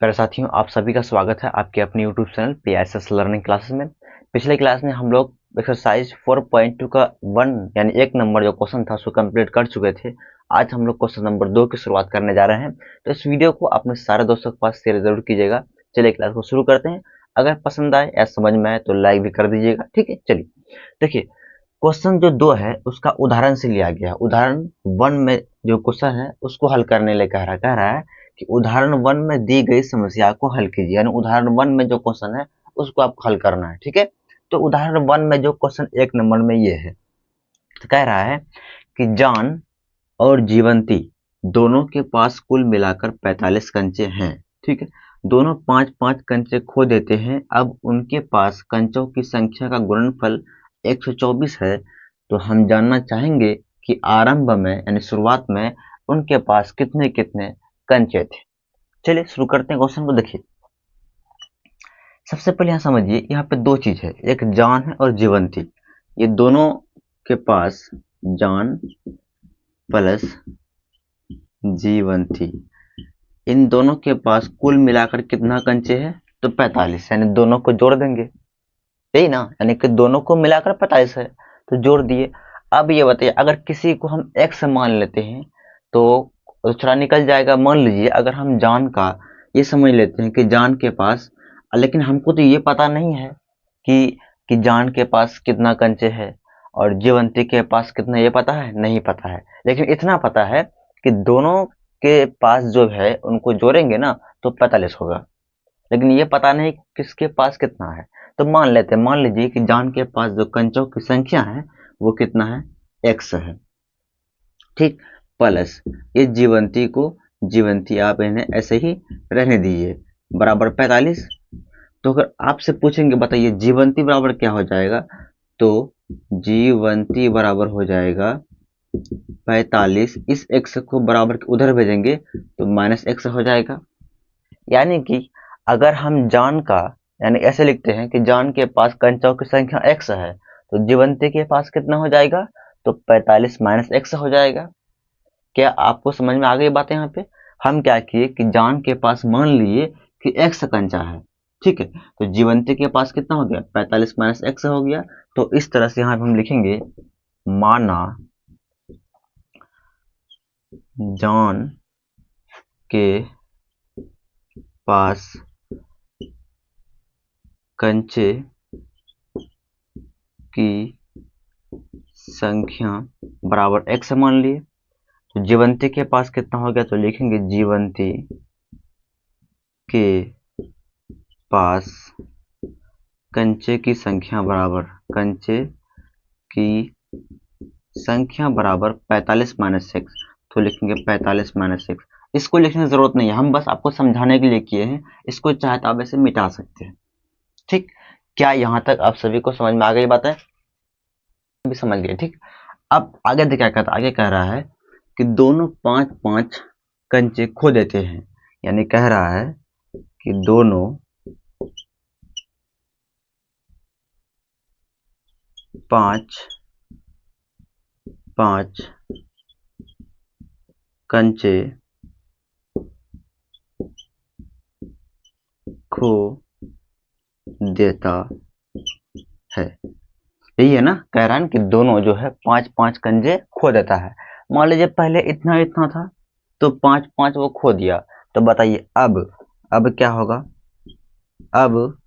प्यारे साथियों, आप सभी का स्वागत है आपके अपने YouTube channel PSS learning classes में। पिछले क्लास में हम लोग एक्सरसाइज 4.2 का 1 यानी 1 नंबर जो क्वेश्चन था उसको कंप्लीट कर चुके थे। आज हम लोग क्वेश्चन नंबर 2 की शुरुआत करने जा रहे हैं। तो इस वीडियो को अपने सारे दोस्तों के पास शेयर जरूर कीजिएगा। चलिए क्लास को शुरू करते हैं। अगर पसंद आए या समझ में आए तो लाइक भी कर दीजिएगा। ठीक है, चलिए देखिए, क्वेश्चन जो 2 है उसका उदाहरण से लिया गया। उदाहरण 1 में जो क्वेश्चन है उसको हल करने ले कह रहा है कि उदाहरण 1 में दी गई समस्या को हल कीजिए। यानी उदाहरण 1 में जो क्वेश्चन है उसको आपको हल करना है। ठीक है, तो उदाहरण 1 में जो क्वेश्चन 1 नंबर में ये है, तो कह रहा है कि जॉन और जीवंती दोनों के पास कुल मिलाकर 45 कंचे हैं। ठीक है, दोनों 5-5 कंचे खो देते हैं। अब उनके पास कंचों की संख्या का गुणनफल 124 है। तो हम जानना चाहेंगे कि आरंभ में यानी शुरुआत में उनके पास कितने कितने कंचे थे। चलिए शुरू करते हैं क्वेश्चन को। देखिए, सबसे पहले यहाँ समझिए, यहाँ पे दो चीज है, एक जॉन है और जीवंती। ये दोनों के पास जॉन प्लस जीवंती, इन दोनों के पास कुल मिलाकर कितना कंचे है? तो 45। यानी दोनों को जोड़ देंगे, यही ना, यानी कि दोनों को मिलाकर 45 है तो जोड़ दिए। अब ये बताइए, अगर किसी को हम x मान लेते हैं तो दूसरा निकल जाएगा। मान लीजिए अगर हम जान का ये समझ लेते हैं कि जान के पास, लेकिन हमको तो ये पता नहीं है कि जान के पास कितना कंचे है और जीवंती के पास कितना, ये पता है? नहीं पता है। लेकिन इतना पता है कि दोनों के पास जो है उनको जोड़ेंगे ना तो 45 होगा। लेकिन ये पता नहीं किसके पास कितना है। तो मान लीजिए कि जॉन के पास जो कंचों की संख्या है वो कितना है? x है। ठीक, प्लस ये जीवंती आप इन्हें ऐसे ही रहने दीजिए, बराबर 45। तो अगर आपसे पूछेंगे बताइए जीवंती बराबर क्या हो जाएगा, तो जीवंती बराबर हो जाएगा 45। इस x को बराबर उधर भेजेंगे तो -x हो जाएगा। यानी कि अगर हम जॉन का, यानी ऐसे लिखते हैं कि जॉन के पास कंचों की संख्या x है तो जीवंती के पास कितना हो जाएगा? तो 45 -x हो जाएगा। क्या आपको समझ में आ गई बात? यहाँ पे हम क्या किए कि जॉन के पास मान लिए कि x कंचा है। ठीक है, तो जीवंती के पास कितना हो गया? 45 -x हो गया। तो इस तरह से यहाँ पे हम लिखेंगे, माना जॉन के पास कंचे की संख्या बराबर x मान लिए। तो जीवंती के पास कितना हो गया? तो लिखेंगे जीवंती के पास कंचे की संख्या बराबर 45 -x। तो लिखेंगे 45 -x। इसको लिखने की जरूरत नहीं है, हम बस आपको समझाने के लिए किए हैं। इसको चाहे तो आप ऐसे मिटा सकते हैं। ठीक, क्या यहाँ तक आप सभी को समझ में आ गई बातें? भी समझ गए। ठीक, अब आगे क्या कहता, आगे कह रहा है कि दोनों 5-5 कंचे खो देते हैं। यानी कह रहा है कि दोनों 5-5 कंचे खो देता है। यही है ना, कह रहा है कि दोनों जो है 5-5 कंचे खो देता है। मान लीजिए पहले इतना इतना था तो 5-5 वो खो दिया। तो बताइए अब क्या होगा? अब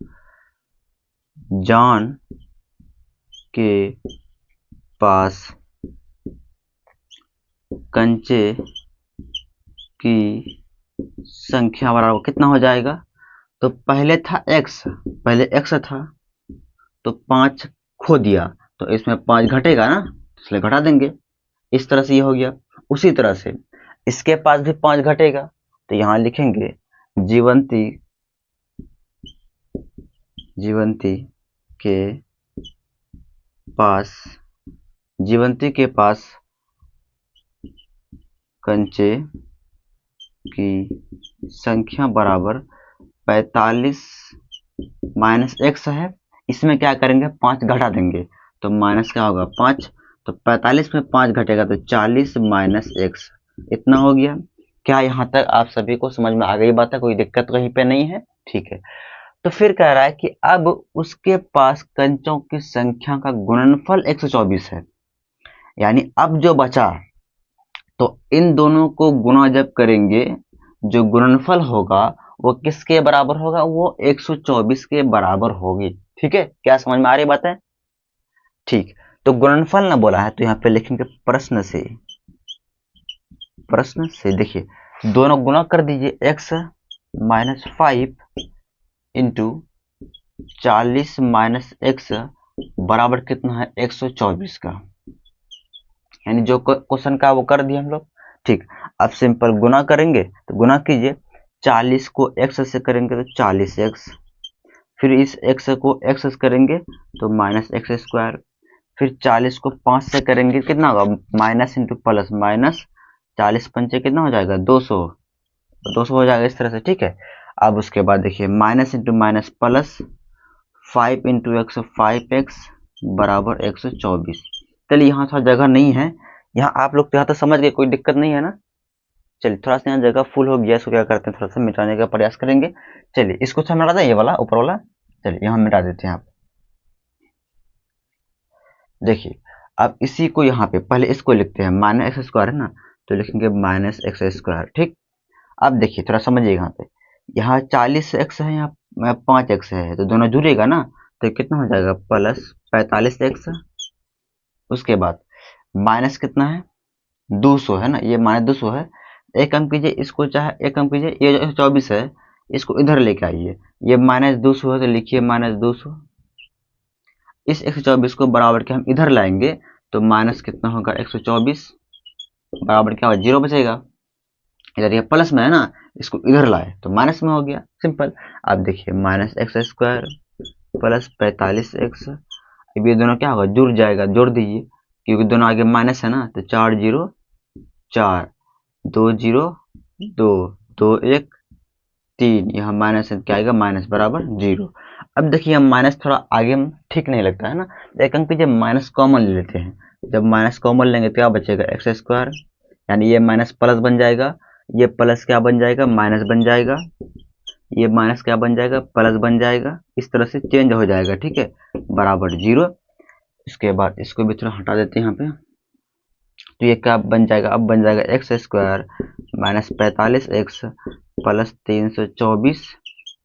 जॉन के पास कंचे की संख्या बराबर कितना हो जाएगा? तो पहले था x, पहले x था तो 5 खो दिया, तो इसमें 5 घटेगा ना, इसलिए घटा देंगे। इस तरह से ये हो गया। उसी तरह से इसके पास भी 5 घटेगा, तो यहाँ लिखेंगे जीवंती के पास कंचे की संख्या बराबर 45 -x है। इसमें क्या करेंगे? 5 घटा देंगे, तो माइनस क्या होगा? 5। तो 45 में 5 घटेगा तो 40 -x, इतना हो गया। क्या यहाँ तक आप सभी को समझ में आ गई बात है? कोई दिक्कत कहीं पे नहीं है? ठीक है। तो फिर कह रहा है कि अब उसके पास कंचों की संख्या का गुणनफल 124 है। यानी अब जो बचा, तो इन दोनों को गुणा जब करेंगे, जो गुणनफल होगा वो किसके बराबर होगा? वो 124 के बराबर होगी। ठीक है, क्या समझ में आ रही बात है? ठीक। तो गुणनफल ना बोला है तो यहाँ पे लिखेंगे प्रश्न से। प्रश्न से देखिए दोनों गुणा कर दीजिए, x minus 5 into 40 minus x बराबर कितना है? 124 का। यानी जो क्वेश्चन का वो कर दिए हम लोग। ठीक। अब सिंपल गुना करेंगे, तो गुना कीजिए, 40 को x से करेंगे तो 40x, फिर इस x को x से करेंगे तो माइनस एक्स स्क्वायर, फिर 40 को 5 से करेंगे कितना होगा? माइनस इंटू प्लस माइनस, 40 पंचे कितना हो जाएगा? 200, 200 हो जाएगा इस तरह से। ठीक है। अब उसके बाद देखिए minus into minus plus, 5 into x 5x बराबर 124। चलिए यहाँ थोड़ा जगह नहीं है, यहाँ आप लोग तो यहाँ तो समझ गए, कोई दिक्कत नहीं है ना? चलिए थोड़ा सा यहाँ जगह फुल हो गया, इसको क्या करते हैं, थोड़ा सा मिटाने का प्रयास करेंगे। चलिए इसको अच्छा मिटा दें, ये वाला ऊपर वाला। चलिए यहाँ मिटा देते हैं। आप देखिए अब इसी को यहाँ पे पहले इसको लिखते हैं, माइनस एक्स स्क्वायर है ना, तो लिखेंगे माइनस एक्स स्क्वायर। ठीक। अब देखिए थोड़ा समझिए, यहाँ पे यहाँ 40x है, यहाँ 5x है, तो दोनों जुड़ेगा ना, तो कितना हो जाएगा? Plus 45x। उसके बाद माइनस कितना है? 200 है ना, ये माइनस 200 है। एक काम कीजिए इसको, चाहे एक काम कीजिए, ये जो 24 है इसको इधर लेके आइए, ये माइनस 200 है तो लिखिए माइनस 200। इस 124 को बराबर के हम इधर लाएंगे तो माइनस कितना होगा? 124 बराबर क्या होगा? 0 बचेगा। इधर ये प्लस में है ना, इसको इधर लाए तो माइनस में हो गया, सिंपल। अब देखिए minus x square plus 45x, अब ये दोनों क्या होगा? जुड़ जाएगा, जोड़ दीजिए, क्योंकि दोनों आगे माइनस है ना, तो 4 0 4, 2 0 2, 2 1 3, यहाँ माइनस है, क्या आएगा? माइनस बराबर 0। अब देखिए हम माइनस थोड़ा आगे में ठीक नहीं लगता है ना, तो एक अंक जब माइनस कॉमन ले लेते हैं, जब माइनस कॉमन लेंगे तो क्या बचेगा? एक्स स्क्वायर, यानी ये माइनस प्लस बन जाएगा, ये प्लस क्या बन जाएगा? माइनस बन जाएगा, ये माइनस क्या बन जाएगा? प्लस बन जाएगा, इस तरह से चेंज हो जाएगा। ठीक है, बराबर 0। इसके बाद इसको भी थोड़ा हटा देते हैं यहाँ पे, तो ये क्या बन जाएगा? अब बन जाएगा x square minus 45x plus 324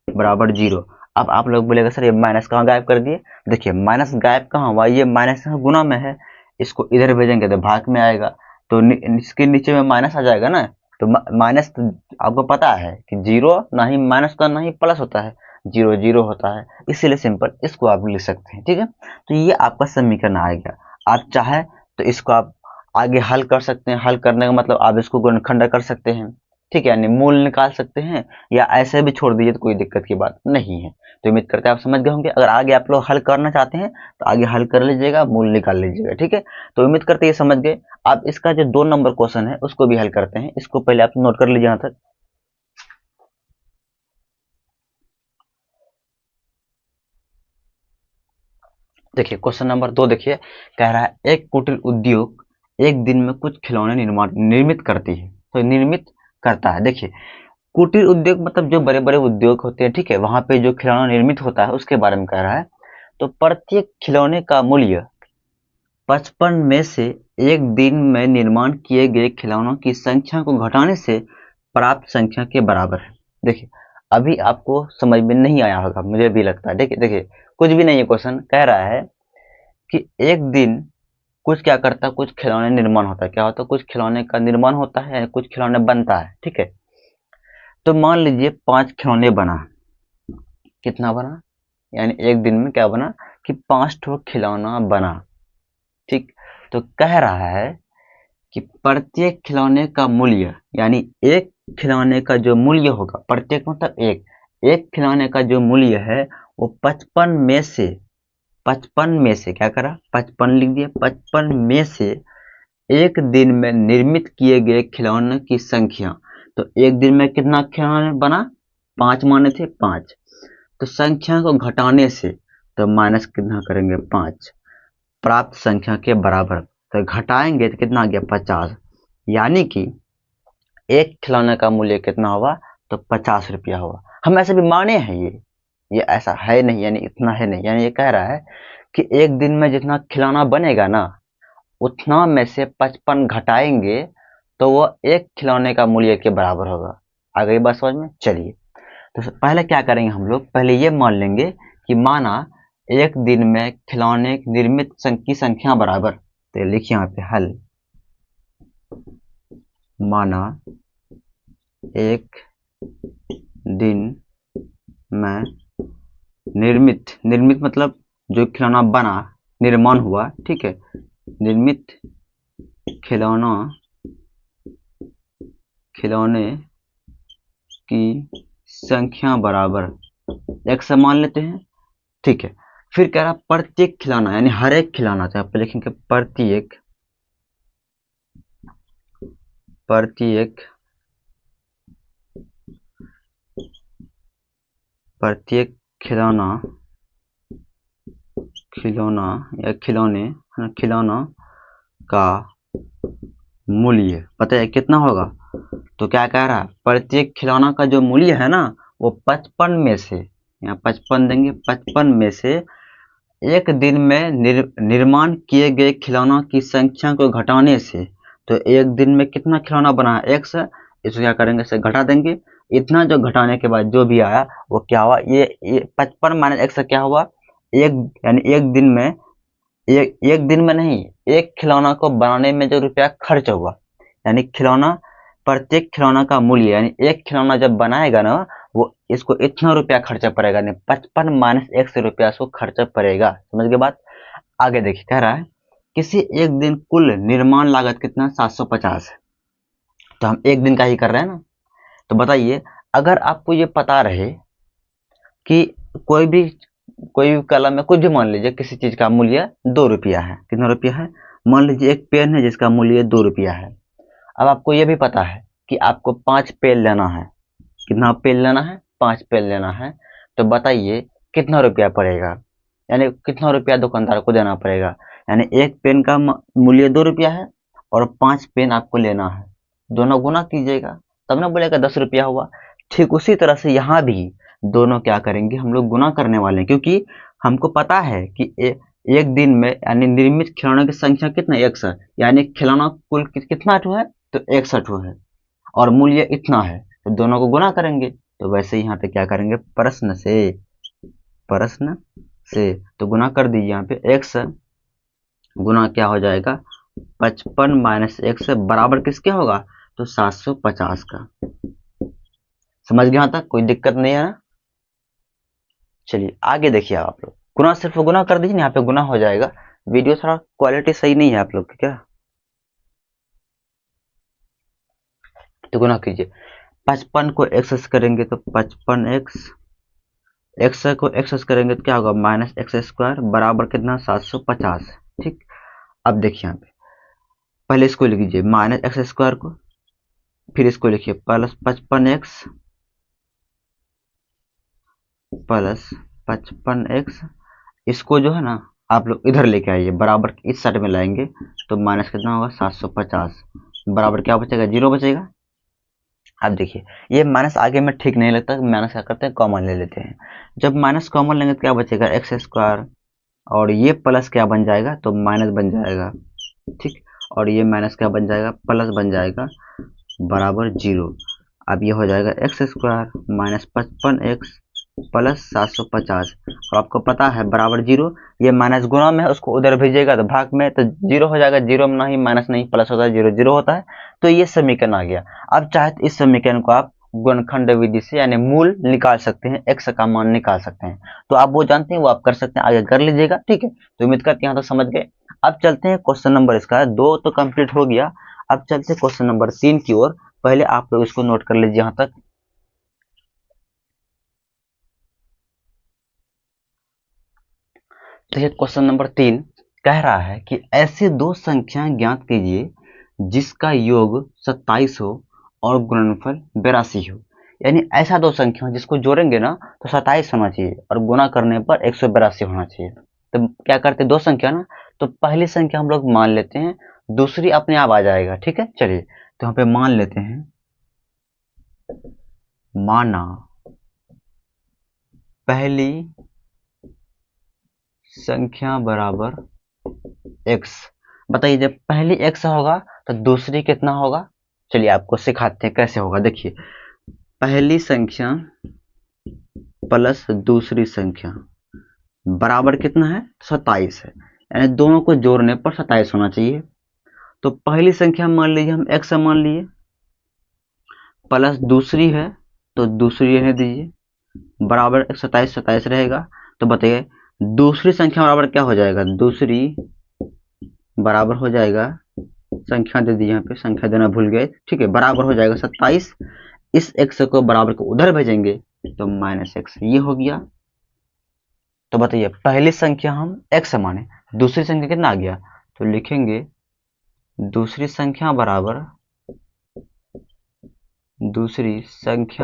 बराबर 0। अब आप लोग बोलेगा सर ये माइनस कहाँ गायब कर दिए? देखिए माइनस गायब कहाँ हुआ, ये माइनस गुना में है, इसको इधर भेजेंगे तो भाग में आएगा, तो इसके नीचे में माइनस आ जाएगा ना, तो माइनस तो आपको पता है कि 0 ना ही माइनस का ना ही प्लस होता है, 0 0 होता है, इसीलिए सिंपल इसको आप लिख सकते हैं। ठीक है, तो ये आपका समीकरण आ गया। आप चाहे तो इसको आप आगे हल कर सकते हैं, हल करने का मतलब आप इसको गुणनखंड कर सकते हैं। ठीक है, यानी मूल निकाल सकते हैं, या ऐसे भी छोड़ दीजिए तो कोई दिक्कत की बात नहीं है। तो उम्मीद करते हैं आप समझ गए होंगे। अगर आगे आप लोग हल करना चाहते हैं तो आगे हल कर लीजिएगा, मूल निकाल लीजिएगा। ठीक है, तो उम्मीद करते हैं ये समझ गए। आप इसका जो 2 नंबर क्वेश्चन है उसको भी हल करते हैं, इसको पहले आप नोट कर लीजिए यहाँ तक। देखिए क्वेश्चन नंबर 2 देखिए, कह रहा है एक कुटीर उद्योग एक दिन में कुछ खिलौने निर्मित करती है, तो निर्मित करता है। देखिए कुटीर उद्योग मतलब जो बड़े बड़े उद्योग होते हैं, ठीक है, वहां पे जो खिलौना निर्मित होता है उसके बारे में कह रहा है। तो प्रत्येक खिलौने का मूल्य 55 में से एक दिन में निर्माण किए गए खिलौनों की संख्या को घटाने से प्राप्त संख्या के बराबर है। देखिए अभी आपको समझ में नहीं आया होगा, मुझे भी लगता है। देखिए देखिए कुछ भी नहीं है, क्वेश्चन कह रहा है कि एक दिन कुछ क्या करता है, कुछ खिलौने निर्माण होता है, क्या होता है? कुछ खिलौने का निर्माण होता है, कुछ खिलौने बनता है। ठीक है, तो मान लीजिए 5 खिलौने बना, कितना बना? यानी एक दिन में क्या बना कि 5 ठो खिलौना बना। ठीक, तो कह रहा है कि प्रत्येक खिलौने का मूल्य, यानी एक खिलौने का जो मूल्य होगा, प्रत्येक मतलब एक खिलौने का जो मूल्य है वो 55 में से क्या करा? 55 लिख दिया, 55 में से एक दिन में निर्मित किए गए खिलौने की संख्या। तो एक दिन में कितना खिलौने बना? 5 माने थे, 5, तो संख्या को घटाने से तो माइनस कितना करेंगे? 5, प्राप्त संख्या के बराबर, तो घटाएंगे तो कितना आ गया? 50। यानी कि एक खिलौने का मूल्य कितना हुआ, तो 50 रुपया हुआ। हम ऐसे भी माने हैं, ये ऐसा है नहीं, यानी इतना है नहीं, यानी ये कह रहा है कि एक दिन में जितना खिलौना बनेगा ना, उतना में से 55 घटाएंगे तो वो एक खिलौने का मूल्य के बराबर होगा। आ गई बात समझ में? चलिए, तो पहले क्या करेंगे हम लोग, पहले ये मान लेंगे कि माना एक दिन में खिलौने निर्मित की संख्या बराबर, तो लिखिए यहाँ पे हल, माना एक दिन में निर्मित मतलब जो खिलौना बना, निर्माण हुआ, ठीक है, निर्मित खिलौने की संख्या बराबर एक से मान लेते हैं, ठीक है। फिर कह रहा प्रत्येक खिलौना, यानी हर एक खिलौना, तो आप लिखेंगे प्रत्येक खिलौना का मूल्य पता है कितना होगा। तो क्या कह रहा है, प्रत्येक खिलौना का जो मूल्य है ना, वो 55 में से, यहाँ 55 देंगे, 55 में से एक दिन में निर्माण किए गए खिलौना की संख्या को घटाने से, तो एक दिन में कितना खिलौना बना है, एक से, इसको क्या करेंगे, इसे घटा देंगे। इतना जो घटाने के बाद जो भी आया वो क्या हुआ, ये 55 माइनस एक से क्या हुआ, एक, यानी एक दिन में, एक दिन में नहीं, एक खिलौना को बनाने में जो रुपया खर्च हुआ, यानी प्रत्येक खिलौना का मूल्य, यानी एक खिलौना जब बनाएगा ना, वो इसको इतना रुपया खर्चा पड़ेगा, नहीं 55 माइनस एक से रुपया इसको खर्चा पड़ेगा। समझ गए बात? आगे देखिए, कह रहा है किसी एक दिन कुल निर्माण लागत कितना, 750 है। तो हम एक दिन का ही कर रहे हैं ना, तो बताइए, अगर आपको ये पता रहे कि कोई भी कलम में कुछ भी मान लीजिए, किसी चीज का मूल्य 2 रुपया है, कितना रुपया है, मान लीजिए एक पेन है जिसका मूल्य 2 रुपया है। अब आपको ये भी पता है कि आपको 5 पेन लेना है, कितना पेन लेना है, 5 पेन लेना है, तो बताइए कितना रुपया पड़ेगा, यानी कितना रुपया दुकानदार को देना पड़ेगा। यानी एक पेन का मूल्य 2 रुपया है और 5 पेन आपको लेना है, दोनों गुना कीजिएगा, तब ना बोलेगा 10 रुपया हुआ। ठीक उसी तरह से यहाँ भी दोनों क्या करेंगे, हम लोग गुना करने वाले हैं, क्योंकि हमको पता है कि एक दिन में, यानी निर्मित खिलौनों की संख्या कितना, 61, यानी खिलौना कुल कितना ठो है, तो 61 है, और मूल्य इतना है, तो दोनों को गुना करेंगे। तो वैसे यहाँ पे क्या करेंगे, प्रश्न से तो गुना कर दीजिए, यहाँ पे x गुना क्या हो जाएगा, 55 माइनस x बराबर किसके होगा, तो 750 का। समझ गए यहाँ तक, कोई दिक्कत नहीं है ना? चलिए आगे देखिए, आप लोग गुना सिर्फ गुना कर दीजिए, यहाँ पे गुना हो जाएगा। वीडियो थोड़ा क्वालिटी सही नहीं है आप लोग की क्या, तो गुना कीजिए। 55 को एक्स करेंगे तो 55x, एक्स को एक्स करेंगे तो क्या होगा, माइनस एक्स स्क्वायर बराबर कितना, 750। ठीक, अब देखिए यहाँ पे पहले इसको लिख लीजिए माइनस एक्स स्क्वायर को, फिर इसको लिखिए प्लस 55x प्लस 55x, इसको जो है ना आप लोग इधर लेके आइए, बराबर इस साइड में लाएंगे, तो माइनस कितना होगा, 750 बराबर क्या बचेगा, 0 बचेगा। अब देखिए, ये माइनस आगे में ठीक नहीं लगता, माइनस क्या करते हैं, कॉमन ले लेते हैं। जब माइनस कॉमन लेंगे तो क्या बचेगा, एक्स स्क्वायर, और ये प्लस क्या बन जाएगा, तो माइनस बन जाएगा, ठीक, और ये माइनस क्या बन जाएगा, प्लस बन जाएगा, बराबर 0। अब ये हो जाएगा x square minus 55x plus 750, और आपको पता है बराबर 0, ये माइनस गुणा में है, उसको उधर भेजिएगा तो भाग में, तो 0 हो जाएगा, 0 में नहीं माइनस नहीं प्लस होता है, 0 0 होता है, तो ये समीकरण आ गया। अब चाहे तो इस समीकरण को आप गुणनखंड विधि से, यानी मूल निकाल सकते हैं, x का मान निकाल सकते हैं, तो आप वो जानते हैं, वो आप कर सकते हैं, आगे कर लीजिएगा, ठीक है। तो उम्मीद करते हैं यहाँ तो समझ गए। अब चलते हैं क्वेश्चन नंबर, इसका 2 तो कंप्लीट हो गया, अब चलते हैं क्वेश्चन नंबर 3 की ओर। पहले आप लोग इसको नोट कर लीजिए यहाँ तक। देखिए क्वेश्चन नंबर 3 कह रहा है कि ऐसे दो संख्याएं ज्ञात कीजिए जिसका योग 27 हो और गुणनफल 82 हो। यानी ऐसा दो संख्या जिसको जोड़ेंगे ना तो 27 होना चाहिए और गुणा करने पर 182 होना चाहिए। तो क्या करते हैं, दो संख्या ना, तो पहली संख्या हम लोग मान लेते हैं, दूसरी अपने आप आ जाएगा, ठीक है। चलिए तो यहाँ पे मान लेते हैं माना पहली संख्या बराबर x। बताइए जब पहली x होगा तो दूसरी कितना होगा? चलिए आपको सिखाते हैं कैसे होगा। देखिए पहली संख्या प्लस दूसरी संख्या बराबर कितना है? 27 है, यानी दोनों को जोड़ने पर 27 होना चाहिए। तो पहली संख्या मान लीजिए हम x मान लिए, प्लस दूसरी है तो दूसरी रहने दीजिए, बराबर 27 रहेगा। तो बताइए दूसरी संख्या बराबर क्या हो जाएगा? दूसरी बराबर हो जाएगा, संख्या दे दी, यहाँ पे संख्या देना भूल गए, ठीक है, बराबर हो जाएगा 27। इस x को बराबर को उधर भेजेंगे तो -x, ये हो गया। तो बताइए पहली संख्या हम x माने, दूसरी संख्या कितना आ गया? तो लिखेंगे दूसरी संख्या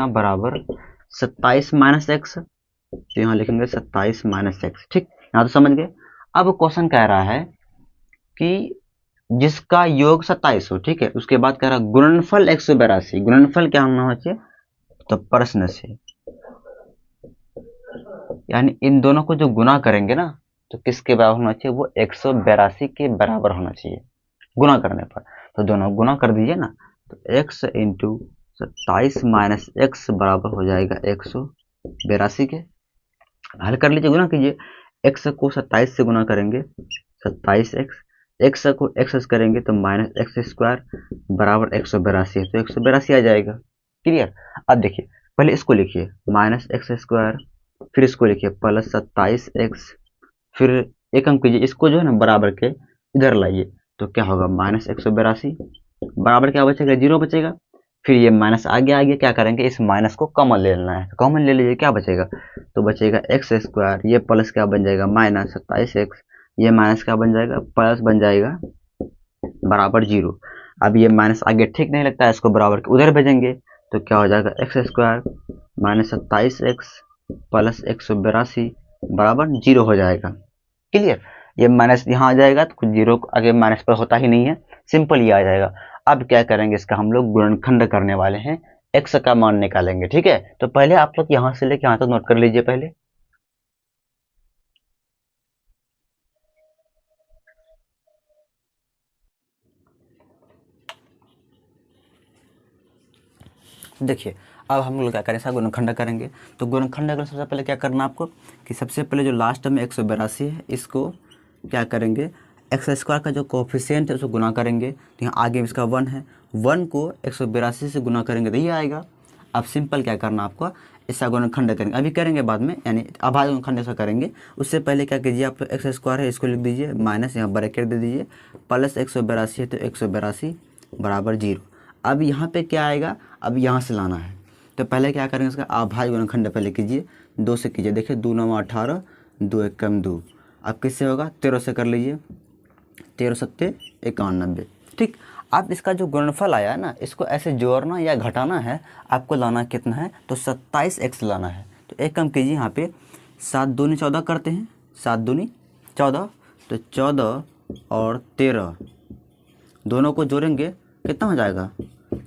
बराबर 27 माइनस एक्स। तो यहाँ लिखेंगे 27 माइनस एक्स, ठीक, यहाँ तो समझ गए। अब क्वेश्चन कह रहा है कि जिसका योग 27 हो, ठीक है, उसके बाद कह रहा है गुणनफल 182। गुणनफल क्या होना चाहिए? तो प्रश्न से, यानी इन दोनों को जो गुना करेंगे ना तो किसके बराबर होना चाहिए? वो 182 के बराबर होना चाहिए गुना करने पर। तो दोनों गुना कर दीजिए ना, तो x इंटू 27 माइनस एक्स बराबर हो जाएगा 182 के। हल कर लीजिए, गुना कीजिए। x को 27 से गुना करेंगे 27x, x को x करेंगे तो माइनस एक्स स्क्वायर बराबर 182 है, तो 182 आ जाएगा। क्लियर? अब देखिए पहले इसको लिखिए माइनस एक्स स्क्वायर, फिर इसको लिखिए प्लस 27x, फिर एक काम कीजिए, इसको जो है ना बराबर के इधर लाइए, तो क्या होगा? माइनस 182 बराबर क्या बचेगा? 0 बचेगा। फिर ये माइनस आगे आगे क्या करेंगे? इस माइनस को कॉमन ले लेना है, कॉमन ले लीजिए, क्या बचेगा? तो बचेगा एक्स स्क्वायर, ये प्लस क्या बन जाएगा? माइनस 27x, ये माइनस क्या बन जाएगा? प्लस बन जाएगा बराबर 0। अब ये माइनस आगे ठीक नहीं लगता है, इसको बराबर के उधर भेजेंगे तो क्या हो जाएगा? X square minus 27x plus 182 बराबर 0 हो जाएगा। क्लियर? ये माइनस यहाँ आ जाएगा तो कुछ 0 आगे माइनस पर होता ही नहीं है, सिंपल ये आ जाएगा। अब क्या करेंगे? इसका हम लोग गुणनखंड करने वाले हैं, x का मान निकालेंगे, ठीक है। तो पहले आप लोग यहाँ से लेके यहाँ तक नोट कर लीजिए। पहले देखिए अब हम लोग क्या करें? इसका गुणनखंड करेंगे। तो गुणनखंड अगर सबसे पहले क्या करना आपको कि सबसे पहले जो लास्ट में 182 है इसको क्या करेंगे? एक्स स्क्वायर का जो कोफिशिएंट है उसको गुना करेंगे, तो यहाँ आगे इसका 1 है, 1 को 182 से गुना करेंगे तो ये आएगा। अब सिंपल क्या करना आपको? इसका गुणनखंड करेंगे, अभी करेंगे बाद में, यानी अभाज्य गुणनखंड ऐसा करेंगे। उससे पहले क्या कीजिए आप? एक्स स्क्वायर है इसको लिख दीजिए, माइनस यहाँ ब्रैकेट दे दीजिए, प्लस 182 है तो 182 बराबर 0। अब यहाँ पे क्या आएगा? अब यहाँ से लाना है, तो पहले क्या करेंगे? इसका अभाज्य गुणनखंड पहले कीजिए, 2 से कीजिए। देखिए 2 9 18, 2 1 कम 2। अब किससे होगा? 13 से कर लीजिए, 13 सत्ते 91, ठीक। अब इसका जो गुणनफल आया ना, इसको ऐसे जोड़ना या घटाना है, आपको लाना कितना है? तो 27x लाना है। तो एक काम कीजिए, यहाँ पे 7 दूनी 14 करते हैं, 7 दूनी 14, तो 14 और 13 दोनों को जोड़ेंगे कितना हो जाएगा?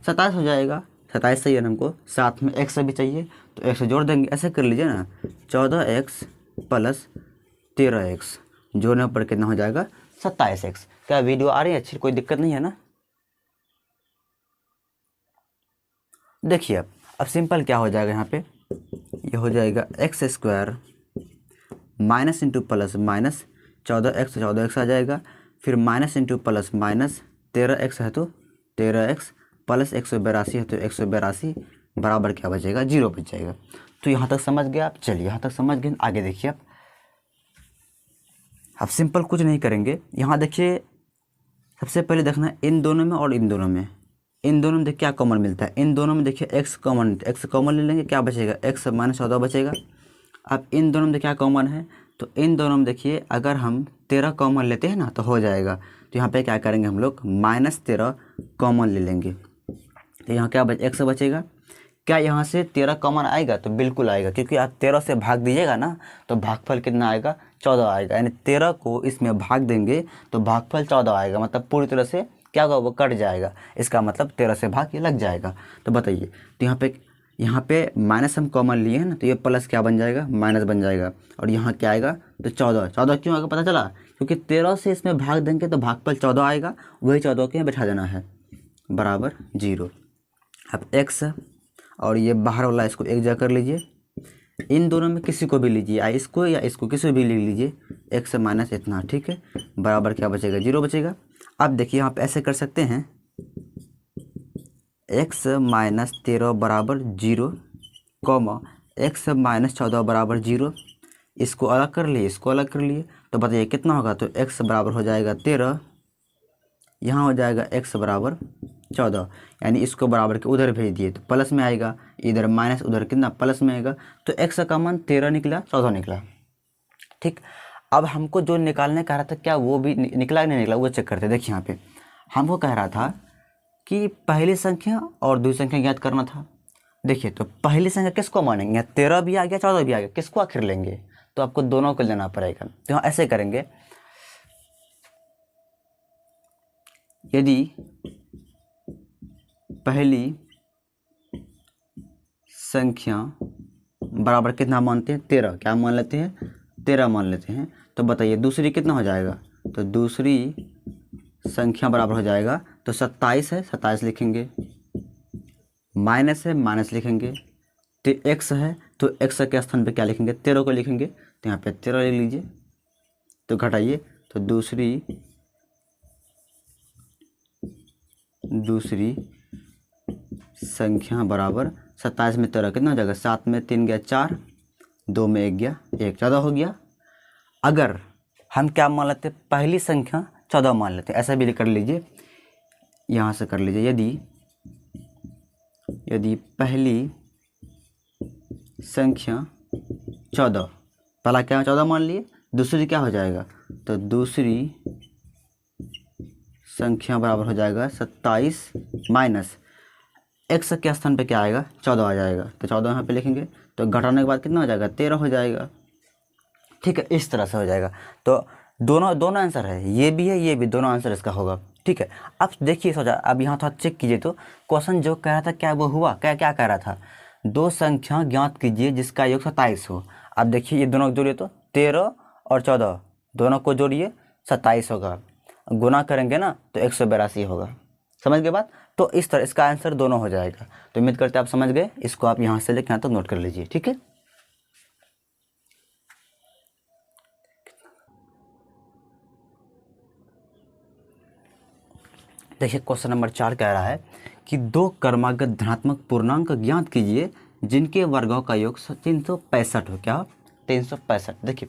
27 हो जाएगा। 27 चाहिए ना हमको, साथ में x भी चाहिए तो x जोड़ देंगे। ऐसे कर लीजिए ना, 14x प्लस 13x जोड़ने पर कितना हो जाएगा? 27x। क्या वीडियो आ रही है अच्छी? कोई दिक्कत नहीं है ना? देखिए अब सिंपल क्या हो जाएगा? यहाँ पे ये हो जाएगा x square minus into plus minus 14x आ जाएगा, फिर minus into plus minus 13x है तो 13x प्लस 182 है तो 182 बराबर क्या बचेगा? 0 बच जाएगा। तो यहाँ तक समझ गए आप? चलिए यहाँ तक समझ गए, आगे देखिए आप। अब सिंपल कुछ नहीं करेंगे, यहाँ देखिए सबसे पहले देखना इन दोनों में और इन दोनों में, इन दोनों में देखिए क्या कॉमन मिलता है। इन दोनों में देखिए x कॉमन ले लेंगे, क्या बचेगा? x माइनस 14 बचेगा। अब इन दोनों में देखिए क्या कॉमन है? तो इन दोनों में देखिए अगर हम 13 कॉमन लेते हैं ना तो हो जाएगा। तो यहाँ पे क्या करेंगे हम लोग? -13 कॉमन ले लेंगे, तो यहाँ क्या x बचेगा। क्या यहाँ से 13 कॉमन आएगा? तो बिल्कुल आएगा, क्योंकि आप 13 से भाग दीजिएगा ना तो भागफल कितना आएगा? 14 आएगा। यानी 13 को इसमें भाग देंगे तो भागफल 14 आएगा, मतलब पूरी तरह से क्या होगा? वो कट जाएगा। इसका मतलब 13 से भाग ये लग जाएगा। तो बताइए, तो यहाँ पे यहाँ पे माइनस हम कॉमन लिए हैं ना, तो ये प्लस क्या बन जाएगा, माइनस बन जाएगा। और यहाँ क्या आएगा, तो 14। 14 क्यों आएगा पता चला, क्योंकि 13 से इसमें भाग देंगे तो भागफल 14 आएगा, वही 14 के यहाँ बैठा देना है, बराबर 0। अब x और ये बाहर वाला इसको एक जगह कर लीजिए, इन दोनों में किसी को भी लीजिए, या इसको किसी भी लिख लीजिए, x माइनस इतना, ठीक है, बराबर क्या बचेगा, 0 बचेगा। अब देखिए यहाँ पे ऐसे कर सकते हैं, x माइनस 13 बराबर 0, कॉमा x माइनस 14 बराबर 0। इसको अलग कर लिए, इसको अलग कर लिए, तो बताइए कितना होगा, तो x बराबर हो जाएगा 13, यहाँ हो जाएगा x बराबर 14, यानी इसको बराबर के उधर भेज दिए तो प्लस में आएगा, इधर माइनस उधर कितना प्लस में आएगा, तो x का मान 13 निकला, 14 निकला। ठीक, अब हमको जो निकालने कह रहा था क्या वो भी निकला नहीं निकला, वो चेक करते। देखिए यहाँ पे हमको कह रहा था कि पहली संख्या और दूसरी संख्या ज्ञात करना था। देखिए तो पहली संख्या किसको मानेंगे, 13 भी आ गया 14 भी आ गया, किसको आखिर लेंगे, तो आपको दोनों को लेना पड़ेगा। तो यहाँ ऐसे करेंगे, यदि पहली संख्या बराबर कितना मानते हैं, 13, क्या मान लेते हैं, 13 मान लेते हैं, तो बताइए दूसरी कितना हो जाएगा, तो दूसरी संख्या बराबर हो जाएगा, तो 27 है, 27 लिखेंगे, माइनस है, माइनस लिखेंगे, तो x है, तो x के स्थान पे क्या लिखेंगे, 13 को लिखेंगे, तो यहाँ पे 13 लिख लीजिए, तो घटाइए, तो दूसरी संख्या बराबर 27 में 13 कितना हो जाएगा, 7 में 3 गया 4, 2 में 1 गया 1, 14 हो गया। अगर हम क्या मान लेते, पहली संख्या 14 मान लेते, ऐसा भी कर लीजिए, यहाँ से कर लीजिए, यदि पहली संख्या 14, पहला क्या 14 मान लिए, दूसरी क्या हो जाएगा, तो दूसरी संख्या बराबर हो जाएगा 27 माइनस x के स्थान पे क्या आएगा, 14 आ जाएगा, तो 14 यहाँ पे लिखेंगे, तो घटाने के बाद कितना हो जाएगा, 13 हो जाएगा। ठीक है, इस तरह से हो जाएगा। तो दोनों आंसर है, ये भी है ये भी, दोनों आंसर इसका होगा। ठीक है, अब देखिए सोचा, अब यहाँ थोड़ा चेक कीजिए, तो क्वेश्चन जो कह रहा था क्या वो हुआ, क्या क्या कह रहा था, दो संख्या ज्ञात कीजिए जिसका योग 27 हो। अब देखिए ये दोनों को जोड़िए, तो 13 और 14 दोनों को जोड़िए, 27 होगा, गुना करेंगे ना तो 182 होगा। समझ गए बात, तो इस तरह इसका आंसर दोनों हो जाएगा। तो उम्मीद करते हैं आप समझ गए, इसको आप यहाँ से लेकर यहाँ तक नोट कर लीजिए। ठीक है, देखिए क्वेश्चन नंबर 4 कह रहा है कि दो क्रमागत धनात्मक पूर्णांक ज्ञात कीजिए जिनके वर्गों का योग 365 हो। क्या हो, 365। देखिए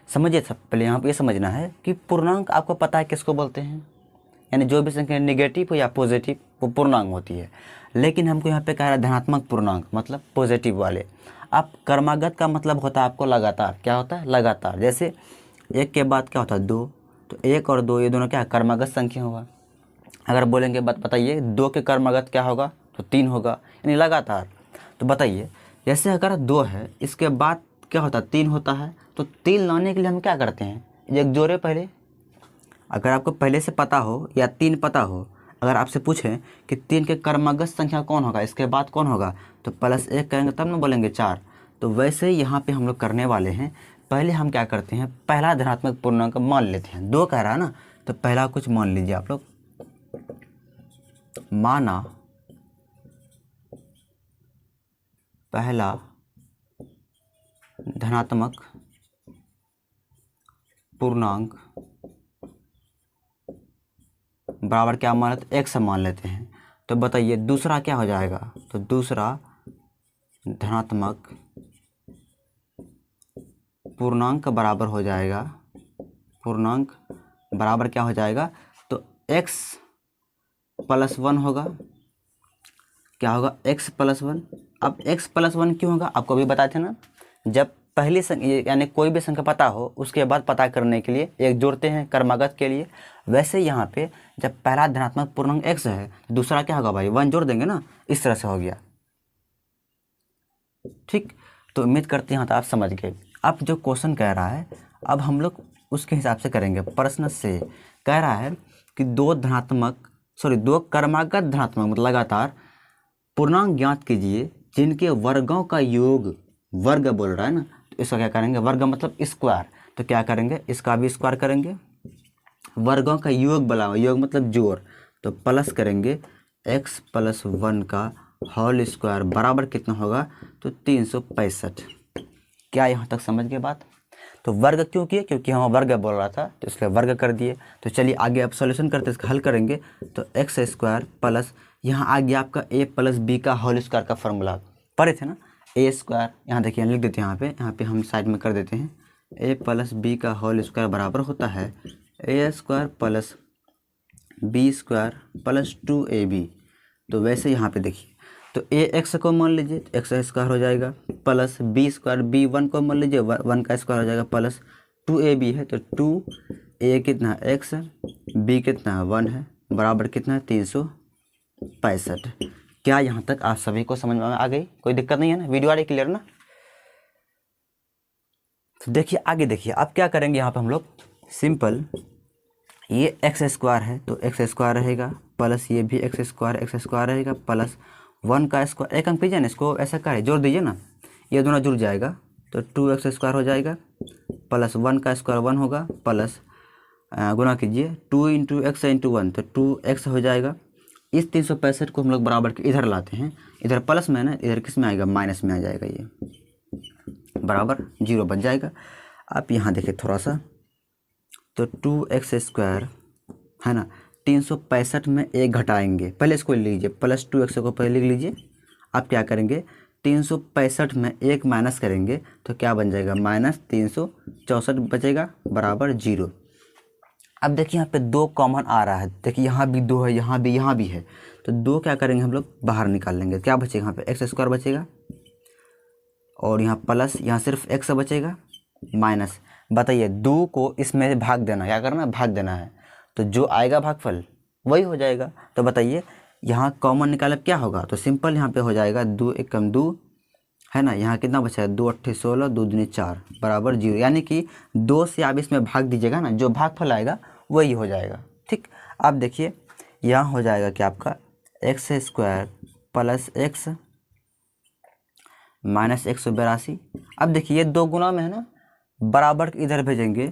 समझिए, सब पहले यहाँ पे ये समझना है कि पूर्णांक आपको पता है किसको बोलते हैं, यानी जो भी संख्या नेगेटिव हो या पॉजिटिव वो पूर्णांक होती है। लेकिन हमको यहाँ पे कह रहा है धनात्मक पूर्णांक, मतलब पॉजिटिव वाले। अब क्रमागत का मतलब होता है आपको लगातार, क्या होता है, लगातार। जैसे एक के बाद क्या होता है, 2, तो 1 और 2 ये दोनों क्या है, क्रमागत संख्या होगा। अगर बोलेंगे बताइए 2 के क्रमागत क्या होगा, तो 3 होगा, यानी लगातार। तो बताइए जैसे अगर 2 है, इसके बाद क्या होता है, 3 होता है, तो 3 लाने के लिए हम क्या करते हैं, एक जोड़े पहले। अगर आपको पहले से पता हो या 3 पता हो, अगर आपसे पूछें कि 3 के क्रमागत संख्या कौन होगा, इसके बाद कौन होगा, तो +1 करेंगे तब ना बोलेंगे 4। तो वैसे ही यहाँ पे हम लोग करने वाले हैं, पहले हम क्या करते हैं, पहला धनात्मक पूर्णांक मान लेते हैं। 2 कह रहा है ना, तो पहला कुछ मान लीजिए आप लोग, माना पहला धनात्मक पूर्णांक बराबर क्या मान लेते, x मान लेते हैं। तो बताइए दूसरा क्या हो जाएगा, तो दूसरा धनात्मक पूर्णांक बराबर हो जाएगा, पूर्णांक बराबर क्या हो जाएगा, तो x + 1 होगा। क्या होगा, x + 1। अब x + 1 क्यों होगा, आपको भी बताए थे ना, जब पहली संख्या यानी कोई भी संख्या पता हो उसके बाद पता करने के लिए एक जोड़ते हैं क्रमागत के लिए। वैसे यहाँ पे जब पहला धनात्मक पूर्णांक x है, दूसरा क्या होगा भाई, 1 जोड़ देंगे ना, इस तरह से हो गया। ठीक, तो उम्मीद करते हैं यहाँ तो आप समझ गए। अब जो क्वेश्चन कह रहा है, अब हम लोग उसके हिसाब से करेंगे। प्रश्न से कह रहा है कि दो क्रमागत धनात्मक मतलब लगातार पूर्णांक ज्ञात कीजिए जिनके वर्गों का योग वर्ग बोल रहा है ना, तो इसका क्या करेंगे, वर्ग मतलब स्क्वायर, तो क्या करेंगे इसका भी स्क्वायर करेंगे। वर्गों का योग बोला, योग मतलब जोड़, तो प्लस करेंगे x + 1 का होल स्क्वायर बराबर कितना होगा, तो 365। क्या यहाँ तक समझ गए बात। तो वर्ग क्यों किए, क्योंकि हम वर्ग बोल रहा था तो इसलिए वर्ग कर दिए। तो चलिए आगे अब सॉल्यूशन करते इसका हल करेंगे। तो x² प्लस यहाँ आ गया आपका a + b का होल स्क्वायर का फॉर्मूला पढ़े थे ना, a², यहाँ देखिए लिख देते हैं, यहाँ पे हम साइड में कर देते हैं, a + b का होल स्क्वायर बराबर होता है a² + b² + 2ab। तो वैसे यहाँ पे देखिए, तो ax को मान लीजिए तो x² हो जाएगा, प्लस b² b1 को मान लीजिए 1 का स्क्वायर हो जाएगा, प्लस 2ab है तो 2a कितना x, b कितना 1 है, बराबर कितना है 365। क्या यहाँ तक आप सभी को समझ में आ गई, कोई दिक्कत नहीं है ना, वीडियो आ रही क्लियर ना। तो देखिए आगे देखिए, अब क्या करेंगे यहाँ पर हम लोग सिंपल, ये x² है तो x² रहेगा, प्लस ये भी x² रहेगा, प्लस 1 का स्क्वायर, एक अंक पीजिए ना, इसको ऐसा करें जोड़ दीजिए ना, ये दोनों जुड़ जाएगा तो 2x² हो जाएगा, प्लस 1 का स्क्वायर 1 होगा, प्लस गुना कीजिए 2 × x × 1 तो 2x हो जाएगा। इस 365 को हम लोग बराबर के इधर लाते हैं, इधर प्लस में है ना, इधर किस में आएगा, माइनस में आ जाएगा, ये बराबर 0 बन जाएगा। आप यहाँ देखिए थोड़ा सा, तो 2x² है ना, 365 में एक घटाएंगे, पहले इसको ले लीजिए, प्लस 2x को पहले लिख लीजिए। आप क्या करेंगे 365 में एक माइनस करेंगे तो क्या बन जाएगा, -364 बचेगा, बराबर 0। अब देखिए यहाँ पे 2 कॉमन आ रहा है, देखिए यहाँ भी 2 है, यहाँ भी है, तो 2 क्या करेंगे हम लोग बाहर निकाल लेंगे, क्या बचेगा यहाँ पे x² बचेगा, और यहाँ प्लस, यहाँ सिर्फ x बचेगा, माइनस। बताइए 2 को इसमें भाग देना, क्या करना, भाग देना है, तो जो आएगा भागफल वही हो जाएगा। तो बताइए यहाँ कॉमन निकाले क्या होगा, तो सिंपल यहाँ पे हो जाएगा 2 × 1 = 2 है ना, यहाँ कितना बचा है 2 × 8 = 16, 2 दूनी 4 बराबर 0, यानी कि 2 से आप इसमें भाग दीजिएगा ना, जो भागफल आएगा वही हो जाएगा। ठीक, अब देखिए यहाँ हो जाएगा कि आपका x² प्लस x माइनस 182। अब देखिए ये 2 गुना में है ना, बराबर इधर भेजेंगे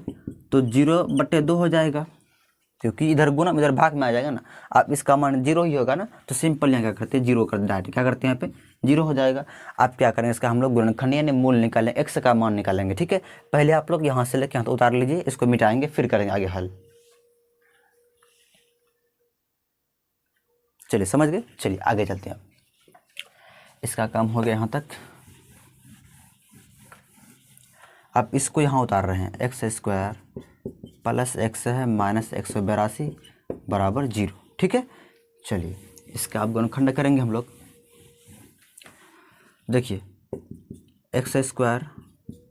तो 0/2 हो जाएगा, क्योंकि इधर गुना इधर भाग में आ जाएगा ना। आप इसका मान 0 ही होगा ना, तो सिंपल यहाँ क्या करते हैं 0 कर डायरेक्ट, क्या करते हैं यहाँ पे 0 हो जाएगा। आप क्या करेंगे इसका हम लोग गुणनखंड यानी मूल निकालें, x का मान निकालेंगे। ठीक है, पहले आप लोग यहाँ से लेके यहाँ तो उतार लीजिए, इसको मिटाएंगे फिर करेंगे आगे हल। चलिए समझ गए, चलिए आगे चलते हैं। इसका काम हो गया यहाँ तक। अब इसको यहाँ उतार रहे हैं, x² प्लस x है माइनस 182 बराबर 0। ठीक है, चलिए इसका आप गुणनखंड करेंगे हम लोग। देखिए x²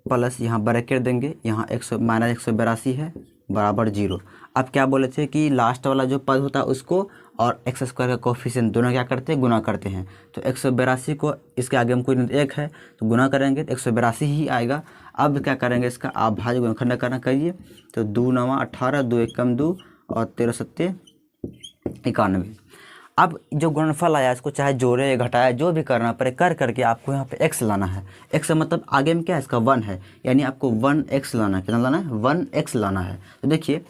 प्लस यहाँ ब्रैकेट देंगे, यहाँ माइनस 182 है बराबर 0। अब क्या बोले थे कि लास्ट वाला जो पद होता है उसको और x² का कोफिशिएंट दोनों क्या करते हैं, गुना करते हैं। तो 182 को इसके आगे हम कोई एक है तो गुना करेंगे तो 182 ही आएगा। अब क्या करेंगे इसका आप भाज्य गुणनखंड करना करिए, तो 2 × 9 = 18, 2 × 1 = 2 और 13 × 7 = 91। अब जो गुणनफल आया इसको चाहे जोड़े घटाए जो भी करना पड़े, कर करके आपको यहाँ पे x लाना है। x मतलब आगे में क्या है इसका 1 है, यानी आपको 1x लाना है। कितना लाना है, 1x लाना है। तो देखिए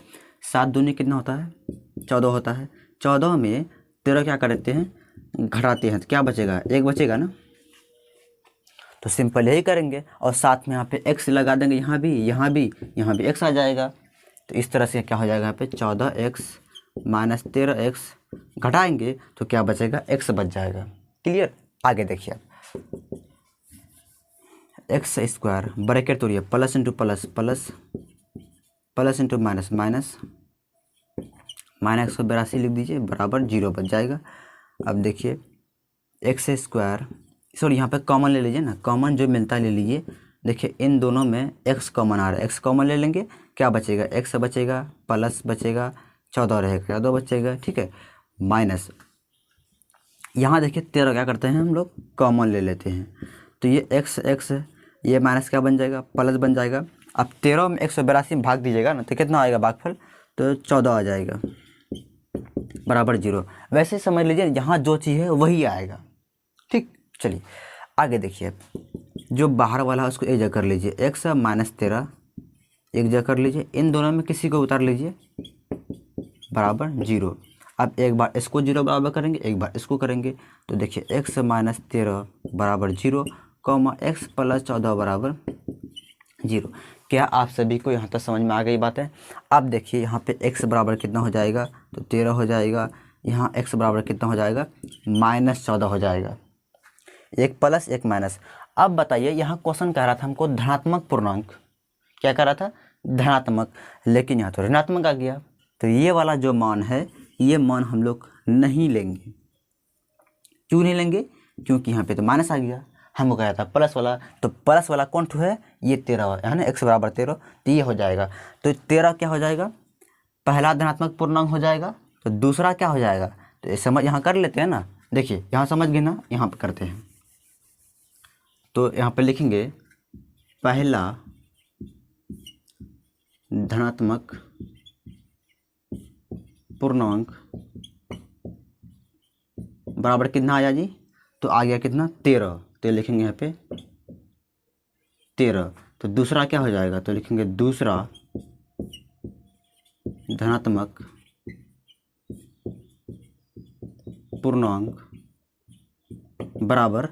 7 दूनी कितना होता है, 14 होता है। 14 में 13 क्या करते हैं, घटाते हैं तो क्या बचेगा, 1 बचेगा ना। तो सिंपल यही करेंगे और साथ में यहाँ पे x लगा देंगे, यहाँ भी x आ जाएगा। तो इस तरह से क्या हो जाएगा यहाँ पे 14x माइनस 13x घटाएंगे तो क्या बचेगा, x बच जाएगा। क्लियर, आगे देखिए x² ब्रैकेट तोड़िए, plus into plus plus, plus into minus minus, minus 182 लिख दीजिए बराबर 0 बच जाएगा। अब देखिए x² सॉरी यहाँ पे कॉमन ले लीजिए ना, कॉमन जो मिलता है ले लीजिए। देखिए इन दोनों में x कॉमन आ रहा है, x कॉमन ले लेंगे, क्या बचेगा, x बचेगा, प्लस बचेगा, 14 रहेगा, 14 बचेगा। ठीक है, माइनस यहाँ देखिए 13 क्या करते हैं हम लोग कॉमन ले लेते हैं, तो ये x ये माइनस क्या बन जाएगा, प्लस बन जाएगा। अब 13 में 182 में भाग दीजिएगा ना तो कितना आएगा भागफल, तो 14 आ जाएगा बराबर 0। वैसे समझ लीजिए यहाँ जो चीज़ है वही आएगा। ठीक, चलिए आगे देखिए, जो बाहर वाला है उसको एक जगह कर लीजिए, एक्स माइनस 13 एक जगह कर लीजिए, इन दोनों में किसी को उतार लीजिए बराबर 0। अब एक बार इसको 0 बराबर करेंगे, एक बार इसको करेंगे, तो देखिए एक्स माइनस 13 बराबर 0, कॉमा एक्स प्लस 14 बराबर 0। क्या आप सभी को यहाँ तक समझ में आ गई बात है? अब देखिए यहाँ पे x बराबर कितना हो जाएगा, तो 13 हो जाएगा, यहाँ x बराबर कितना हो जाएगा, -14 हो जाएगा, एक प्लस एक माइनस। अब बताइए, यहाँ क्वेश्चन कह रहा था हमको धनात्मक पूर्णांक, क्या कह रहा था, धनात्मक, लेकिन यहाँ तो ऋणात्मक आ गया, तो ये वाला जो मान है ये मान हम लोग नहीं लेंगे। क्यों नहीं लेंगे? क्योंकि यहाँ पे तो माइनस आ गया, हमको कहा था प्लस वाला, तो प्लस वाला कौन ठू है, ये 13 है ना, x बराबर 13, तो ये हो जाएगा, तो 13 क्या हो जाएगा, पहला धनात्मक पूर्णांक हो जाएगा, तो दूसरा क्या हो जाएगा, तो ये समझ यहाँ कर लेते हैं ना, देखिए यहाँ समझ गए ना, यहाँ पर करते हैं, तो यहाँ पे लिखेंगे पहला धनात्मक पूर्णांक बराबर कितना आया जी, तो आ गया कितना 13, तो लिखेंगे यहाँ पे 13, तो दूसरा क्या हो जाएगा, तो लिखेंगे दूसरा धनात्मक पूर्णांक बराबर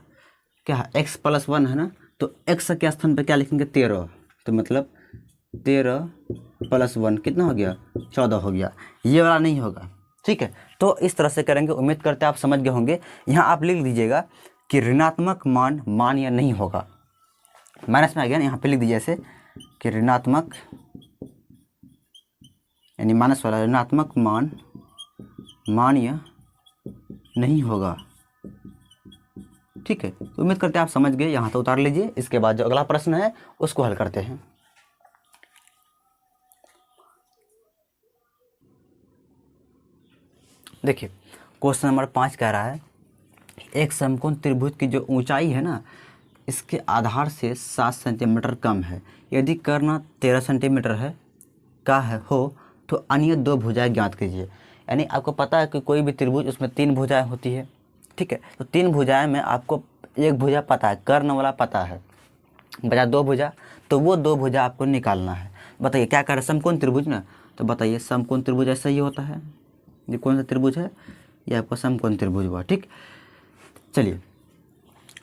क्या है, x प्लस 1 है ना, तो x के स्थान पे क्या लिखेंगे 13, तो मतलब 13 प्लस 1 कितना हो गया, 14 हो गया, ये वाला नहीं होगा, ठीक है। तो इस तरह से करेंगे, उम्मीद करते हैं आप समझ गए होंगे। यहाँ आप लिख दीजिएगा कि ऋणात्मक मान मान्य नहीं होगा, माइनस में आ गया ना, यहाँ पे लिख दीजिए ऐसे कि ऋणात्मक यानी माइनस वाला ऋणात्मक मान मान्य नहीं होगा, ठीक है। तो उम्मीद करते हैं आप समझ गए, यहाँ तो उतार लीजिए। इसके बाद जो अगला प्रश्न है उसको हल करते हैं। देखिए क्वेश्चन नंबर 5 कह रहा है, एक समकोण त्रिभुज की जो ऊंचाई है ना, इसके आधार से 7 सेंटीमीटर कम है, यदि कर्ण 13 सेंटीमीटर है का है हो तो अन्य दो भुजाएं ज्ञात कीजिए। यानी आपको पता है कि कोई भी त्रिभुज उसमें 3 भुजाएं होती है, ठीक है। तो 3 भुजाएं में आपको एक भुजा पता है, कर्ण वाला पता है, बचा 2 भुजा, तो वो 2 भुजा आपको निकालना है। बताइए क्या कर रहे हैं, समकोण त्रिभुज ना, तो बताइए समकोण त्रिभुज ऐसा ही होता है, ये कौन सा त्रिभुज है, ये आपका समकोण त्रिभुज हुआ, ठीक। चलिए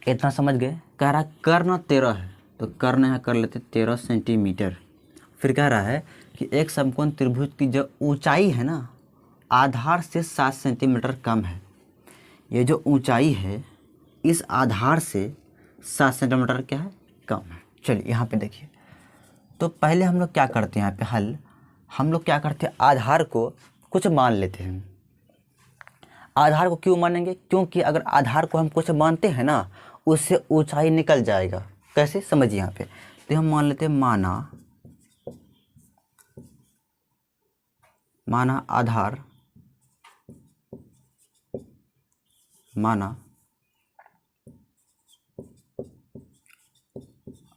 इतना समझ गए। कह रहा है कर्ण 13 है, तो कर्ण यहाँ कर लेते 13 सेंटीमीटर। फिर कह रहा है कि एक समकोण त्रिभुज की जो ऊंचाई है ना, आधार से 7 सेंटीमीटर कम है। ये जो ऊंचाई है इस आधार से 7 सेंटीमीटर क्या है, कम है। चलिए यहाँ पे देखिए, तो पहले हम लोग क्या करते हैं, यहाँ पे हल हम लोग क्या करते हैं, आधार को कुछ मान लेते हैं। आधार को क्यों मानेंगे, क्योंकि अगर आधार को हम कुछ मानते हैं ना, उससे ऊंचाई निकल जाएगा। कैसे, समझिए यहाँ पे, तो हम मान लेते हैं माना आधार, माना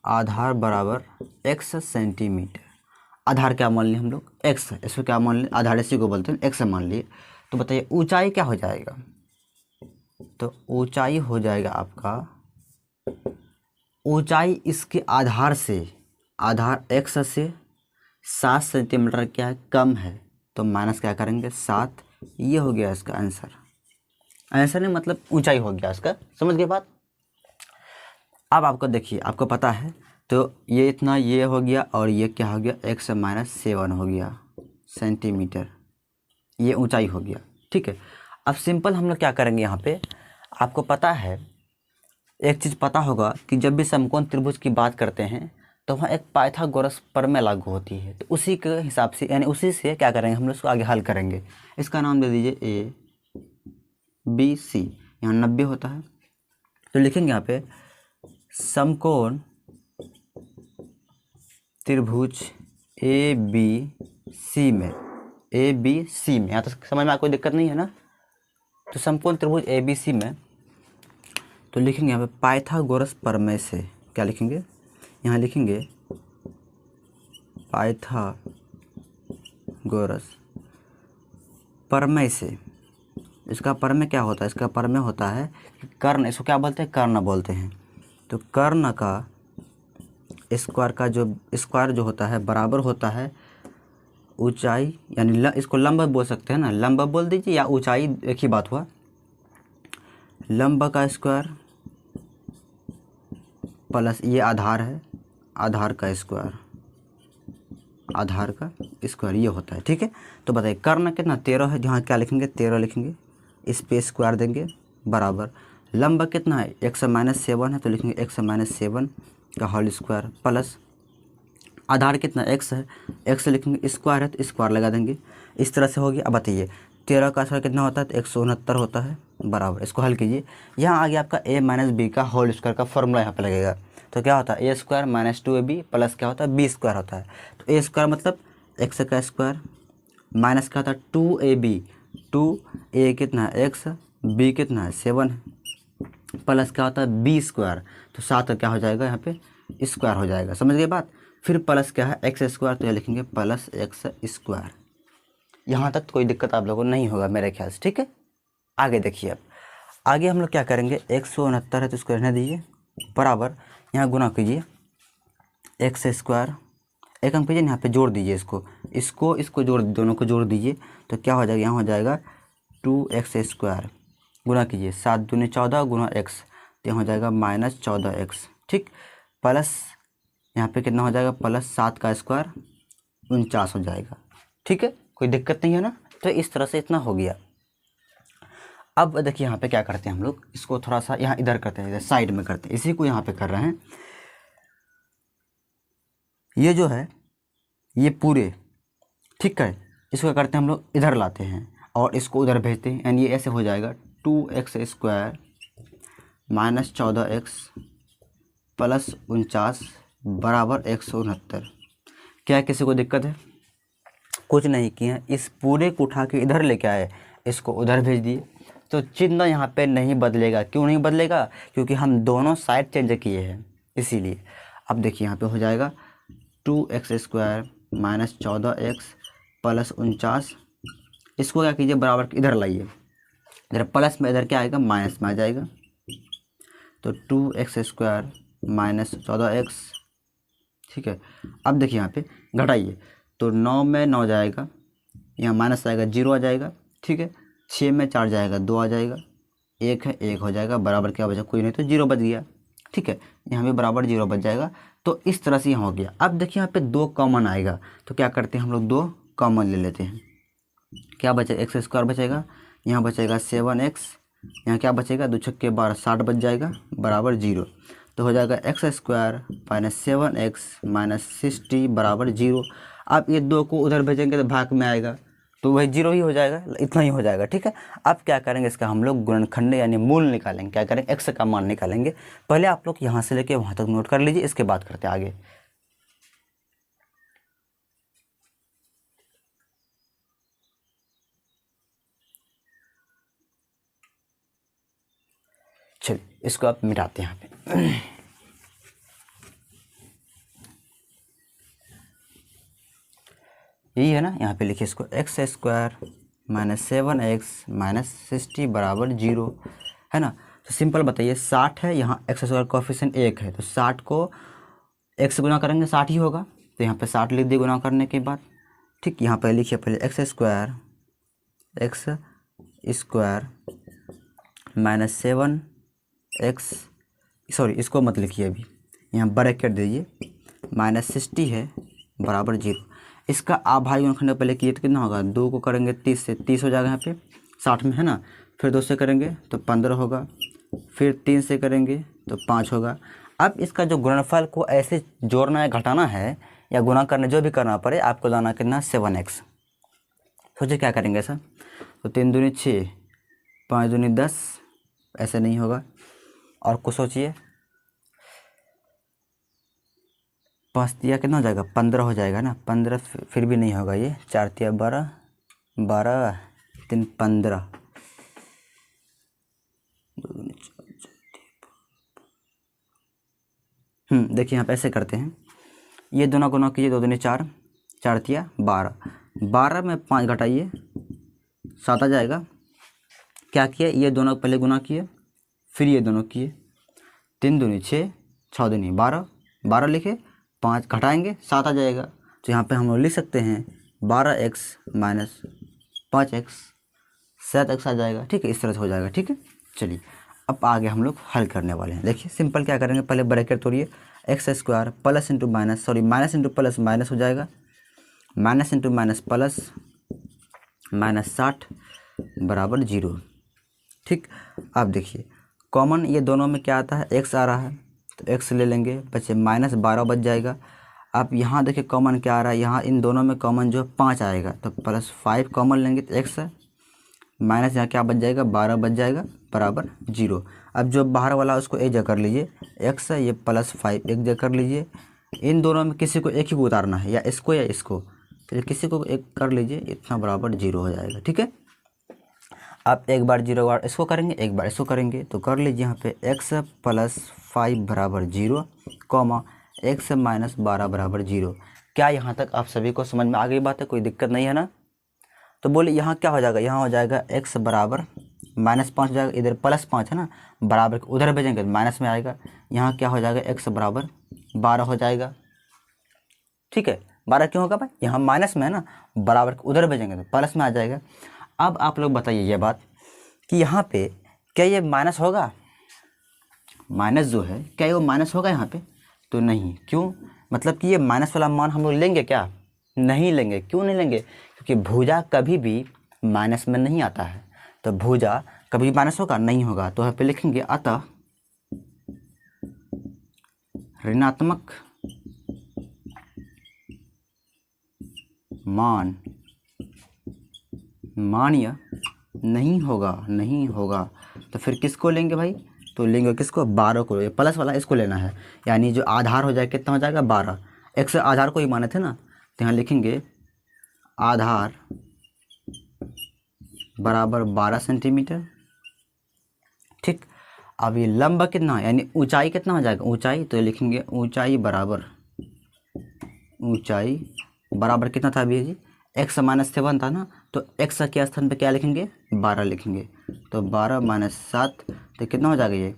आधार बराबर x सेंटीमीटर। आधार क्या मान लिए हम लोग, x है, इसको क्या मान लिए, आधार इसी को बोलते हैं, x मान लिए। तो बताइए ऊंचाई क्या हो जाएगा, तो ऊंचाई हो जाएगा आपका, ऊंचाई इसके आधार से, आधार x से 7 सेंटीमीटर क्या है, कम है, तो माइनस क्या करेंगे 7, ये हो गया इसका आंसर। आंसर नहीं मतलब ऊंचाई हो गया इसका, समझ गए बात। अब आपको देखिए, आपको पता है, तो ये इतना ये हो गया, और ये क्या हो गया, x माइनस 7 हो गया सेंटीमीटर, ये ऊंचाई हो गया, ठीक है। अब सिंपल हम लोग क्या करेंगे, यहाँ पे आपको पता है, एक चीज़ पता होगा कि जब भी समकोण त्रिभुज की बात करते हैं तो वहाँ एक पाइथागोरस प्रमेय लागू होती है, तो उसी के हिसाब से यानी उसी से क्या करेंगे, हम लोग उसको आगे हल करेंगे। इसका नाम दे दीजिए ABC, यहाँ 90 होता है, तो लिखेंगे यहाँ पे समकोण त्रिभुज ABC में, ABC में, यहाँ तो समझ में कोई दिक्कत नहीं है ना। तो समकोण त्रिभुज ABC में, तो लिखेंगे यहाँ पे पाइथागोरस प्रमेय से, क्या लिखेंगे, यहाँ लिखेंगे पाइथागोरस प्रमेय से। इसका प्रमेय क्या होता है, इसका प्रमेय होता है कि कर्ण, इसको क्या बोलते हैं, कर्ण बोलते हैं। तो कर्ण का स्क्वायर का जो स्क्वायर जो होता है बराबर होता है ऊंचाई, यानी इसको लंब बोल सकते हैं ना, लंब बोल दीजिए या ऊंचाई, एक ही बात हुआ। लंब का स्क्वायर प्लस ये आधार है, आधार का स्क्वायर, आधार का स्क्वायर ये होता है। ठीक है, तो बताइए कर्ण कितना 13 है, यहाँ क्या लिखेंगे 13 लिखेंगे, इस पे स्क्वायर देंगे बराबर लंब कितना है x माइनस 7 है, तो लिखेंगे x माइनस 7 का होल स्क्वायर प्लस आधार कितना x है, x लिखेंगे स्क्वायर है तो स्क्वायर लगा देंगे। इस तरह से हो गया। अब बताइए 13 का स्क्वायर कितना होता है, तो 169 होता है बराबर, इसको हल कीजिए। यहाँ आ गया आपका a माइनस बी का होल स्क्वायर का फॉर्मूला यहाँ पे लगेगा। तो क्या होता है ए स्क्वायर माइनस 2ab प्लस क्या होता है बी स्क्वायर होता है। तो ए स्क्वायर मतलब x का स्क्वायर माइनस क्या होता है 2ab, 2a कितना है x, b कितना है 7 प्लस क्या होता है बी स्क्वायर, तो 7 क्या हो जाएगा यहाँ पे स्क्वायर हो जाएगा। समझ गए बात। फिर प्लस क्या है एक्स स्क्वायर, तो ये लिखेंगे प्लस एक्स स्क्वायर। यहाँ तक कोई दिक्कत आप लोगों को नहीं होगा मेरे ख्याल से। ठीक है, आगे देखिए। अब आगे हम लोग क्या करेंगे, 169 है तो इसको रहने दीजिए बराबर, यहाँ गुना कीजिए एक्स स्क्वायर, एक काम कीजिए यहाँ पे जोड़ दीजिए, इसको जोड़, दोनों को जोड़ दीजिए तो क्या हो जाएगा, यहाँ हो जाएगा 2x स्क्वायर, गुना कीजिए 7 दूनी 14 गुना x, तो यहाँ हो जाएगा माइनस 14x। ठीक, प्लस यहाँ पे कितना हो जाएगा, प्लस 7 का स्क्वायर 49 हो जाएगा। ठीक है, कोई दिक्कत नहीं है ना। तो इस तरह से इतना हो गया। अब देखिए यहाँ पे क्या करते हैं हम लोग, इसको थोड़ा सा यहाँ इधर करते हैं, इधर साइड में करते हैं, इसी को यहाँ पे कर रहे हैं। ये जो है ये पूरे, ठीक है, इसको क्या करते हैं हम लोग इधर लाते हैं और इसको उधर भेजते हैं, यानी ये ऐसे हो जाएगा 2x square minus 14x plus 49 बराबर 169। क्या किसी को दिक्कत है? कुछ नहीं किया, इस पूरे को उठा के इधर लेके आए, इसको उधर भेज दिए, तो चिन्ह यहाँ पे नहीं बदलेगा। क्यों नहीं बदलेगा? क्योंकि हम दोनों साइड चेंज किए हैं इसीलिए। अब देखिए यहाँ पे हो जाएगा 2x square minus 14x plus 49, इसको क्या कीजिए बराबर इधर लाइए, इधर प्लस में इधर क्या आएगा माइनस में आ जाएगा, तो 2x स्क्वायर माइनस 14x। ठीक है, अब देखिए यहाँ पे घटाइए, तो 9 में 9 जाएगा, यहाँ माइनस आएगा 0 आ जाएगा। ठीक है, 6 में 4 जाएगा 2 आ जाएगा, 1 है 1 हो जाएगा, बराबर क्या बचा, कोई नहीं तो 0 बच गया। ठीक है, यहाँ भी बराबर 0 बच जाएगा। तो इस तरह से यहाँ हो गया। अब देखिए यहाँ पे 2 कॉमन आएगा, तो क्या करते हैं हम लोग 2 कॉमन ले लेते हैं। क्या बचेगा, एक्स स्क्वायर बचेगा, यहाँ बचेगा 7x, यहाँ क्या बचेगा 2 छक्के 12 60 बच जाएगा बराबर 0। तो हो जाएगा x square minus 7x minus 60 बराबर 0। अब ये 2 को उधर भेजेंगे तो भाग में आएगा, तो वही 0 ही हो जाएगा, इतना ही हो जाएगा। ठीक है, अब क्या करेंगे, इसका हम लोग गुणनखंड यानी मूल निकालेंगे। क्या करेंगे, x का मान निकालेंगे। पहले आप लोग यहाँ से लेके वहाँ तक नोट कर लीजिए, इसके बाद करते हैं आगे। चलिए इसको आप मिटाते हैं यहाँ पे। यही है ना, यहाँ पे लिखिए इसको x square minus 7x minus 60 बराबर 0 है ना। तो सिंपल बताइए 60 है, यहाँ एक्स स्क्वायर कोफिशिएंट 1 है, तो 60 को x से गुना करेंगे 60 ही होगा, तो यहाँ पे 60 लिख दिए गुना करने के बाद। ठीक, यहाँ पे लिखिए पहले x square minus 7x, sorry इसको मत लिखिए अभी, यहाँ ब्रैकेट दीजिए, माइनस 60 है बराबर 0। इसका आभाज्य गुणनखंड पहले किए तो कितना होगा, 2 को करेंगे 30 से 30 हो जाएगा यहाँ पे 60 में है ना, फिर 2 से करेंगे तो 15 होगा, फिर 3 से करेंगे तो 5 होगा। अब इसका जो गुणनफल को ऐसे जोड़ना है घटाना है या गुना करना जो भी करना पड़े, आपको लाना कितना 7x। सोचिए क्या करेंगे ऐसा, तो 3 दूनी 6 5 दूनी 10, ऐसे नहीं होगा। और कुछ सोचिए, 5 तिया कितना हो जाएगा 15 हो जाएगा ना, 15 फिर भी नहीं होगा, ये 4 तिया 12 12 3 15, देखिए यहाँ पे ऐसे करते हैं, ये दोनों गुना कीजिए, 2 दूनी 4 4 तिया 12 12 में 5 घटाइए 7 आ जाएगा। क्या किया, ये दोनों पहले गुना किए फिर ये दोनों किए, 3 दूनी 6 6 दूनी 12, 12 लिखे, 5 घटाएंगे 7 आ जाएगा। तो यहाँ पे हम लोग लिख सकते हैं 12x माइनस 5x, 7x आ जाएगा। ठीक है, इस तरह से हो जाएगा। ठीक है, चलिए अब आगे हम लोग हल करने वाले हैं। देखिए सिंपल क्या करेंगे, पहले ब्रैकेट तोड़िए, x square plus into minus, sorry minus into plus minus हो जाएगा, minus into minus plus, minus 60 बराबर 0। ठीक, अब देखिए कॉमन ये दोनों में क्या आता है, एक्स आ रहा है तो एक्स ले लेंगे, बचे माइनस 12 बच जाएगा। अब यहाँ देखिए कॉमन क्या आ रहा है, यहाँ इन दोनों में कॉमन जो 5 आएगा तो प्लस 5 कॉमन लेंगे तो एक्स है, माइनस यहाँ क्या बच जाएगा 12 बच जाएगा बराबर 0। अब जो बाहर वाला उसको एक जगह कर लीजिए, एक्स है, ये प्लस 5 एक जगह कर लीजिए। इन दोनों में किसी को एक ही को उतारना है, या इसको या इसको, तो किसी को एक कर लीजिए, इतना बराबर 0 हो जाएगा। ठीक है, आप एक बार 0 बार इसको करेंगे, एक बार इसको करेंगे, तो कर लीजिए यहाँ पे x प्लस 5 बराबर 0, कॉमा x माइनस 12 बराबर 0। क्या यहाँ तक आप सभी को समझ में आ गई बात है, कोई दिक्कत नहीं है ना? तो बोले यहाँ क्या हो जाएगा, यहाँ हो जाएगा x बराबर माइनस 5 हो जाएगा, इधर प्लस 5 है ना, बराबर उधर भेजेंगे माइनस में आएगा, यहाँ क्या हो जाएगा x बराबर 12 हो जाएगा। ठीक है, 12 क्यों होगा भाई, यहाँ माइनस में है ना, बराबर उधर भेजेंगे तो प्लस में आ जाएगा। अब आप लोग बताइए ये बात कि यहाँ पे क्या ये माइनस होगा, माइनस जो है क्या ये वो माइनस होगा यहाँ पे, तो नहीं। क्यों, मतलब कि ये माइनस वाला मान हम लोग लेंगे क्या, नहीं लेंगे। क्यों नहीं लेंगे, क्योंकि भुजा कभी भी माइनस में नहीं आता है, तो भुजा कभी माइनस होगा नहीं होगा। तो यहाँ पे लिखेंगे अतः ऋणात्मक मान मान्य नहीं होगा, नहीं होगा। तो फिर किसको लेंगे भाई, तो लेंगे किसको, 12 को, प्लस वाला इसको लेना है, यानी जो आधार हो जाएगा कितना हो जाएगा 12, x आधार को ही माने थे ना, तो यहाँ लिखेंगे आधार बराबर 12 सेंटीमीटर। ठीक, अब ये लंब कितना यानी ऊंचाई कितना हो जाएगा, ऊंचाई, तो लिखेंगे ऊंचाई बराबर कितना था अभी जी, x माइनस 7 था ना, तो x के स्थान पे क्या लिखेंगे 12 लिखेंगे, तो 12 माइनस 7 तो कितना हो जाएगा ये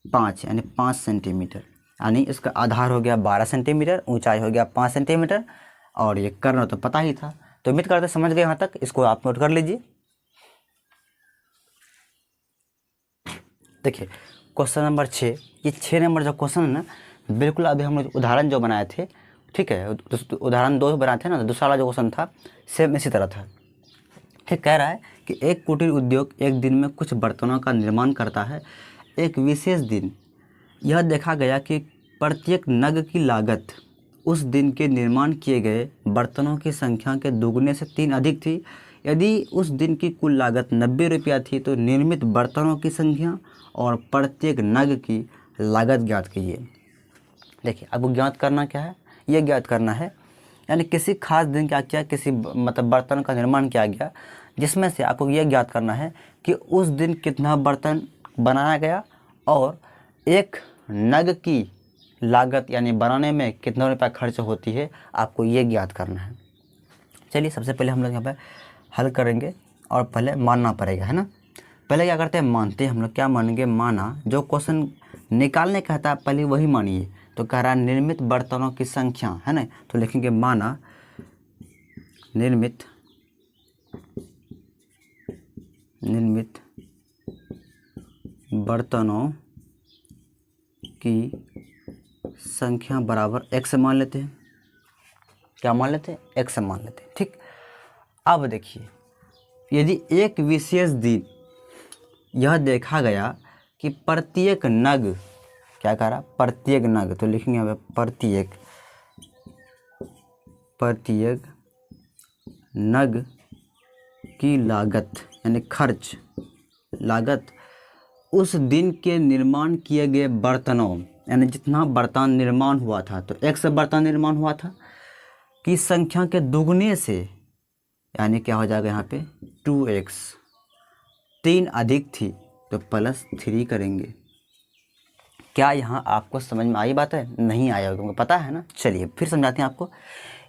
5, यानी 5 सेंटीमीटर, यानी इसका आधार हो गया 12 सेंटीमीटर, ऊंचाई हो गया 5 सेंटीमीटर, और ये कर्ण तो पता ही था। तो उम्मीद करते समझ गए यहाँ तक, इसको आप नोट कर लीजिए। देखिए क्वेश्चन नंबर 6, ये 6 नंबर जो क्वेश्चन है ना, बिल्कुल अभी हम लोग उदाहरण जो बनाए थे, ठीक है, उदाहरण 2 बनाए थे ना, तो दूसरा वाला जो क्वेश्चन था सेम इसी तरह था। ठीक, कह रहा है कि एक कुटीर उद्योग एक दिन में कुछ बर्तनों का निर्माण करता है। एक विशेष दिन यह देखा गया कि प्रत्येक नग की लागत उस दिन के निर्माण किए गए बर्तनों की संख्या के दोगुने से 3 अधिक थी। यदि उस दिन की कुल लागत 90 रुपया थी तो निर्मित बर्तनों की संख्या और प्रत्येक नग की लागत ज्ञात कीजिए। देखिए अब ज्ञात करना क्या है, ये ज्ञात करना है यानी किसी खास दिन क्या किया, किसी मतलब बर्तन का निर्माण किया गया, जिसमें से आपको ये ज्ञात करना है कि उस दिन कितना बर्तन बनाया गया और एक नग की लागत यानी बनाने में कितना रुपया खर्च होती है, आपको ये ज्ञात करना है। चलिए सबसे पहले हम लोग यहाँ पे हल करेंगे और पहले मानना पड़ेगा, है ना। पहले क्या करते हैं, मानते हैं हम लोग। क्या मानेंगे, माना, जो क्वेश्चन निकालने कहता है पहले वही मानिए। तो कह रहा है निर्मित बर्तनों की संख्या, है ना, तो लिखेंगे माना निर्मित बर्तनों की संख्या बराबर x मान लेते हैं। क्या मान लेते हैं, x मान लेते हैं। ठीक, अब देखिए यदि एक विशेष दिन यह देखा गया कि प्रत्येक नग, क्या कह रहा, प्रत्येक नग, तो लिखेंगे यहाँ पे प्रत्येक नग की लागत यानी खर्च लागत उस दिन के निर्माण किए गए बर्तनों यानी जितना बर्तन निर्माण हुआ था, तो x बर्तन निर्माण हुआ था, की संख्या के दुगने से, यानी क्या हो जाएगा यहाँ पे 2x, 3 अधिक थी तो +3 करेंगे। क्या यहाँ आपको समझ में आई बात है, नहीं आया होगा, पता है ना। चलिए फिर समझाते हैं आपको।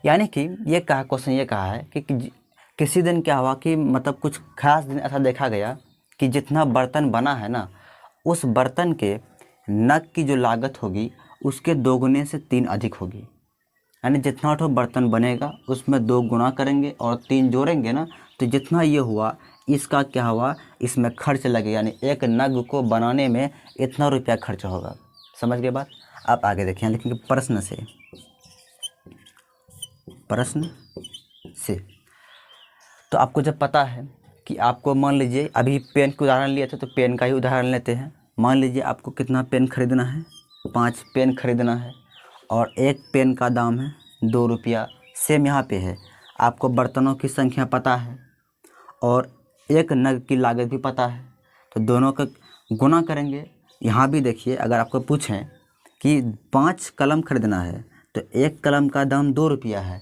यानी कि ये कहा क्वेश्चन ये कहा है कि किसी दिन क्या हुआ कि मतलब कुछ खास दिन ऐसा देखा गया कि जितना बर्तन बना है ना, उस बर्तन के नग की जो लागत होगी उसके 2 गुने से 3 अधिक होगी। यानी जितना ठो बर्तन बनेगा उसमें 2 गुना करेंगे और 3 जोड़ेंगे ना, तो जितना ये हुआ इसका क्या हुआ, इसमें खर्च लगे, यानी एक नग को बनाने में इतना रुपया खर्च होगा। समझ गए बात। आप आगे देखिए, लिखेंगे प्रश्न से, प्रश्न से। तो आपको जब पता है कि आपको, मान लीजिए अभी पेन का उदाहरण लिए थे तो पेन का ही उदाहरण लेते हैं। मान लीजिए आपको कितना पेन खरीदना है, 5 पेन खरीदना है और एक पेन का दाम है 2 रुपया। सेम यहाँ पे है, आपको बर्तनों की संख्या पता है और एक नग की लागत भी पता है, तो दोनों का गुना करेंगे। यहाँ भी देखिए, अगर आपको पूछें कि 5 कलम खरीदना है तो एक कलम का दाम 2 रुपया है,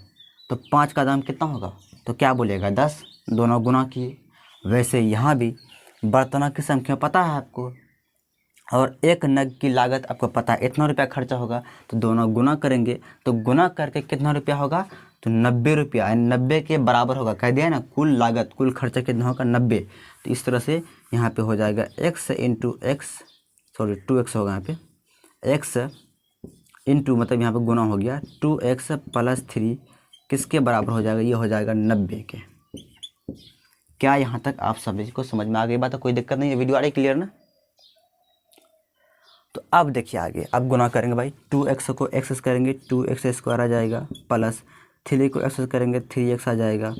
तो 5 का दाम कितना होगा, तो क्या बोलेगा 10, दोनों गुना किए। वैसे यहाँ भी बर्तनों की संख्या पता है आपको और एक नग की लागत आपको पता है इतना रुपया खर्चा होगा, तो दोनों गुना करेंगे। तो गुना करके कितना रुपया होगा, तो 90 रुपया, यानी 90 के बराबर होगा। कह दिया ना, कुल लागत कुल खर्चा कितना होगा 90। तो इस तरह से यहाँ पे हो जाएगा x into x, sorry 2x होगा यहाँ पे, x इंटू मतलब यहाँ पे गुना हो गया 2x + 3 किसके बराबर हो जाएगा, ये हो जाएगा 90 के। क्या यहाँ तक आप सभी को समझ में आ गई बात है, कोई दिक्कत नहीं है, वीडियो आ रही क्लियर ना। तो अब देखिए आगे, अब गुना करेंगे भाई, 2x को x करेंगे 2x² आ जाएगा, प्लस 3 को x करेंगे 3x आ जाएगा,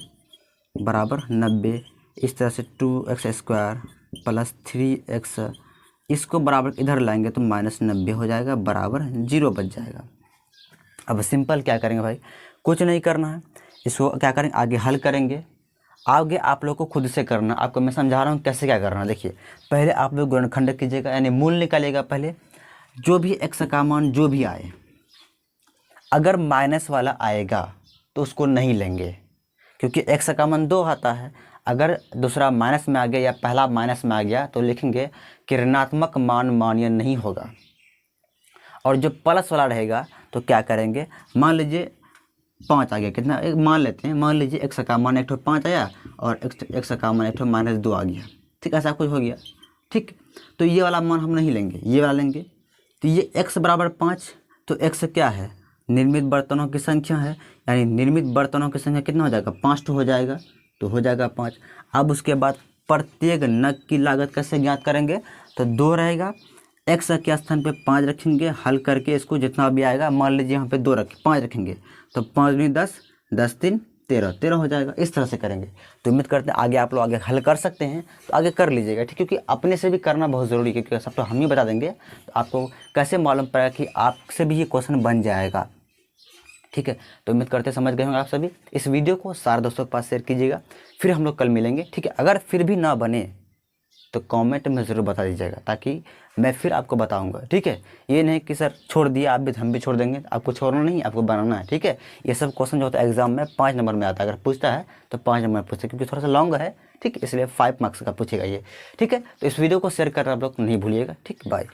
बराबर 90। इस तरह से 2x² + 3x, इसको बराबर इधर लाएंगे तो -90 हो जाएगा, बराबर 0 बच जाएगा। अब सिंपल क्या करेंगे भाई, कुछ नहीं करना है, इसको क्या करेंगे आगे हल करेंगे। आगे आप लोग को खुद से करना, आपको मैं समझा रहा हूँ कैसे क्या करना है। देखिए पहले आप लोग गुणनखंड कीजिएगा, यानी मूल निकालिएगा। पहले जो भी x का मान जो भी आए, अगर माइनस वाला आएगा तो उसको नहीं लेंगे, क्योंकि x का मान 2 आता है। अगर दूसरा माइनस में आ गया या पहला माइनस में आ गया तो लिखेंगे कि ऋणात्मक मान मान्य नहीं होगा। और जो प्लस वाला रहेगा तो क्या करेंगे, मान लीजिए 5 आ गया, कितना एक मान लेते हैं, मान लीजिए x का मान 5 आया और x का मान -2 आ गया, ठीक, ऐसा कुछ हो गया, ठीक। तो ये वाला मान हम नहीं लेंगे, ये वाला लेंगे। तो ये x बराबर 5, तो x क्या है, निर्मित बर्तनों की संख्या है, यानी निर्मित बर्तनों की संख्या कितना हो जाएगा, 5 हो जाएगा, तो हो जाएगा 5। अब उसके बाद प्रत्येक नग की लागत कैसे ज्ञात करेंगे, तो 2 रहेगा, x के स्थान पे 5 रखेंगे, हल करके इसको जितना भी आएगा, मान लीजिए यहाँ पे 2 रखें 5 रखेंगे, तो 5 दूनी 10, 10 3 13 हो जाएगा। इस तरह से करेंगे। तो उम्मीद करते हैं आगे आप लोग आगे हल कर सकते हैं, तो आगे कर लीजिएगा, ठीक, क्योंकि अपने से भी करना बहुत ज़रूरी है, क्योंकि सब तो हम ही बता देंगे तो आपको कैसे मालूम पड़ेगा कि आपसे भी ये क्वेश्चन बन जाएगा, ठीक है। तो उम्मीद करते हैं समझ गए होंगे आप सभी। इस वीडियो को सारे दोस्तों के पास शेयर कीजिएगा, फिर हम लोग कल मिलेंगे, ठीक है। अगर फिर भी ना बने तो कमेंट में ज़रूर बता दीजिएगा, ताकि मैं फिर आपको बताऊंगा, ठीक है। ये नहीं कि सर छोड़ दिया आप भी, हम भी छोड़ देंगे, आपको छोड़ना नहीं, आपको बनाना है, ठीक है। ये सब क्वेश्चन जो होता है एग्जाम में 5 नंबर में आता है, अगर पूछता है तो 5 नंबर पूछते, क्योंकि थोड़ा सा लॉन्ग है, ठीक, इसलिए 5 मार्क्स का पूछेगा ये, ठीक है। तो इस वीडियो को शेयर करना आप लोग नहीं भूलिएगा, ठीक, बाय।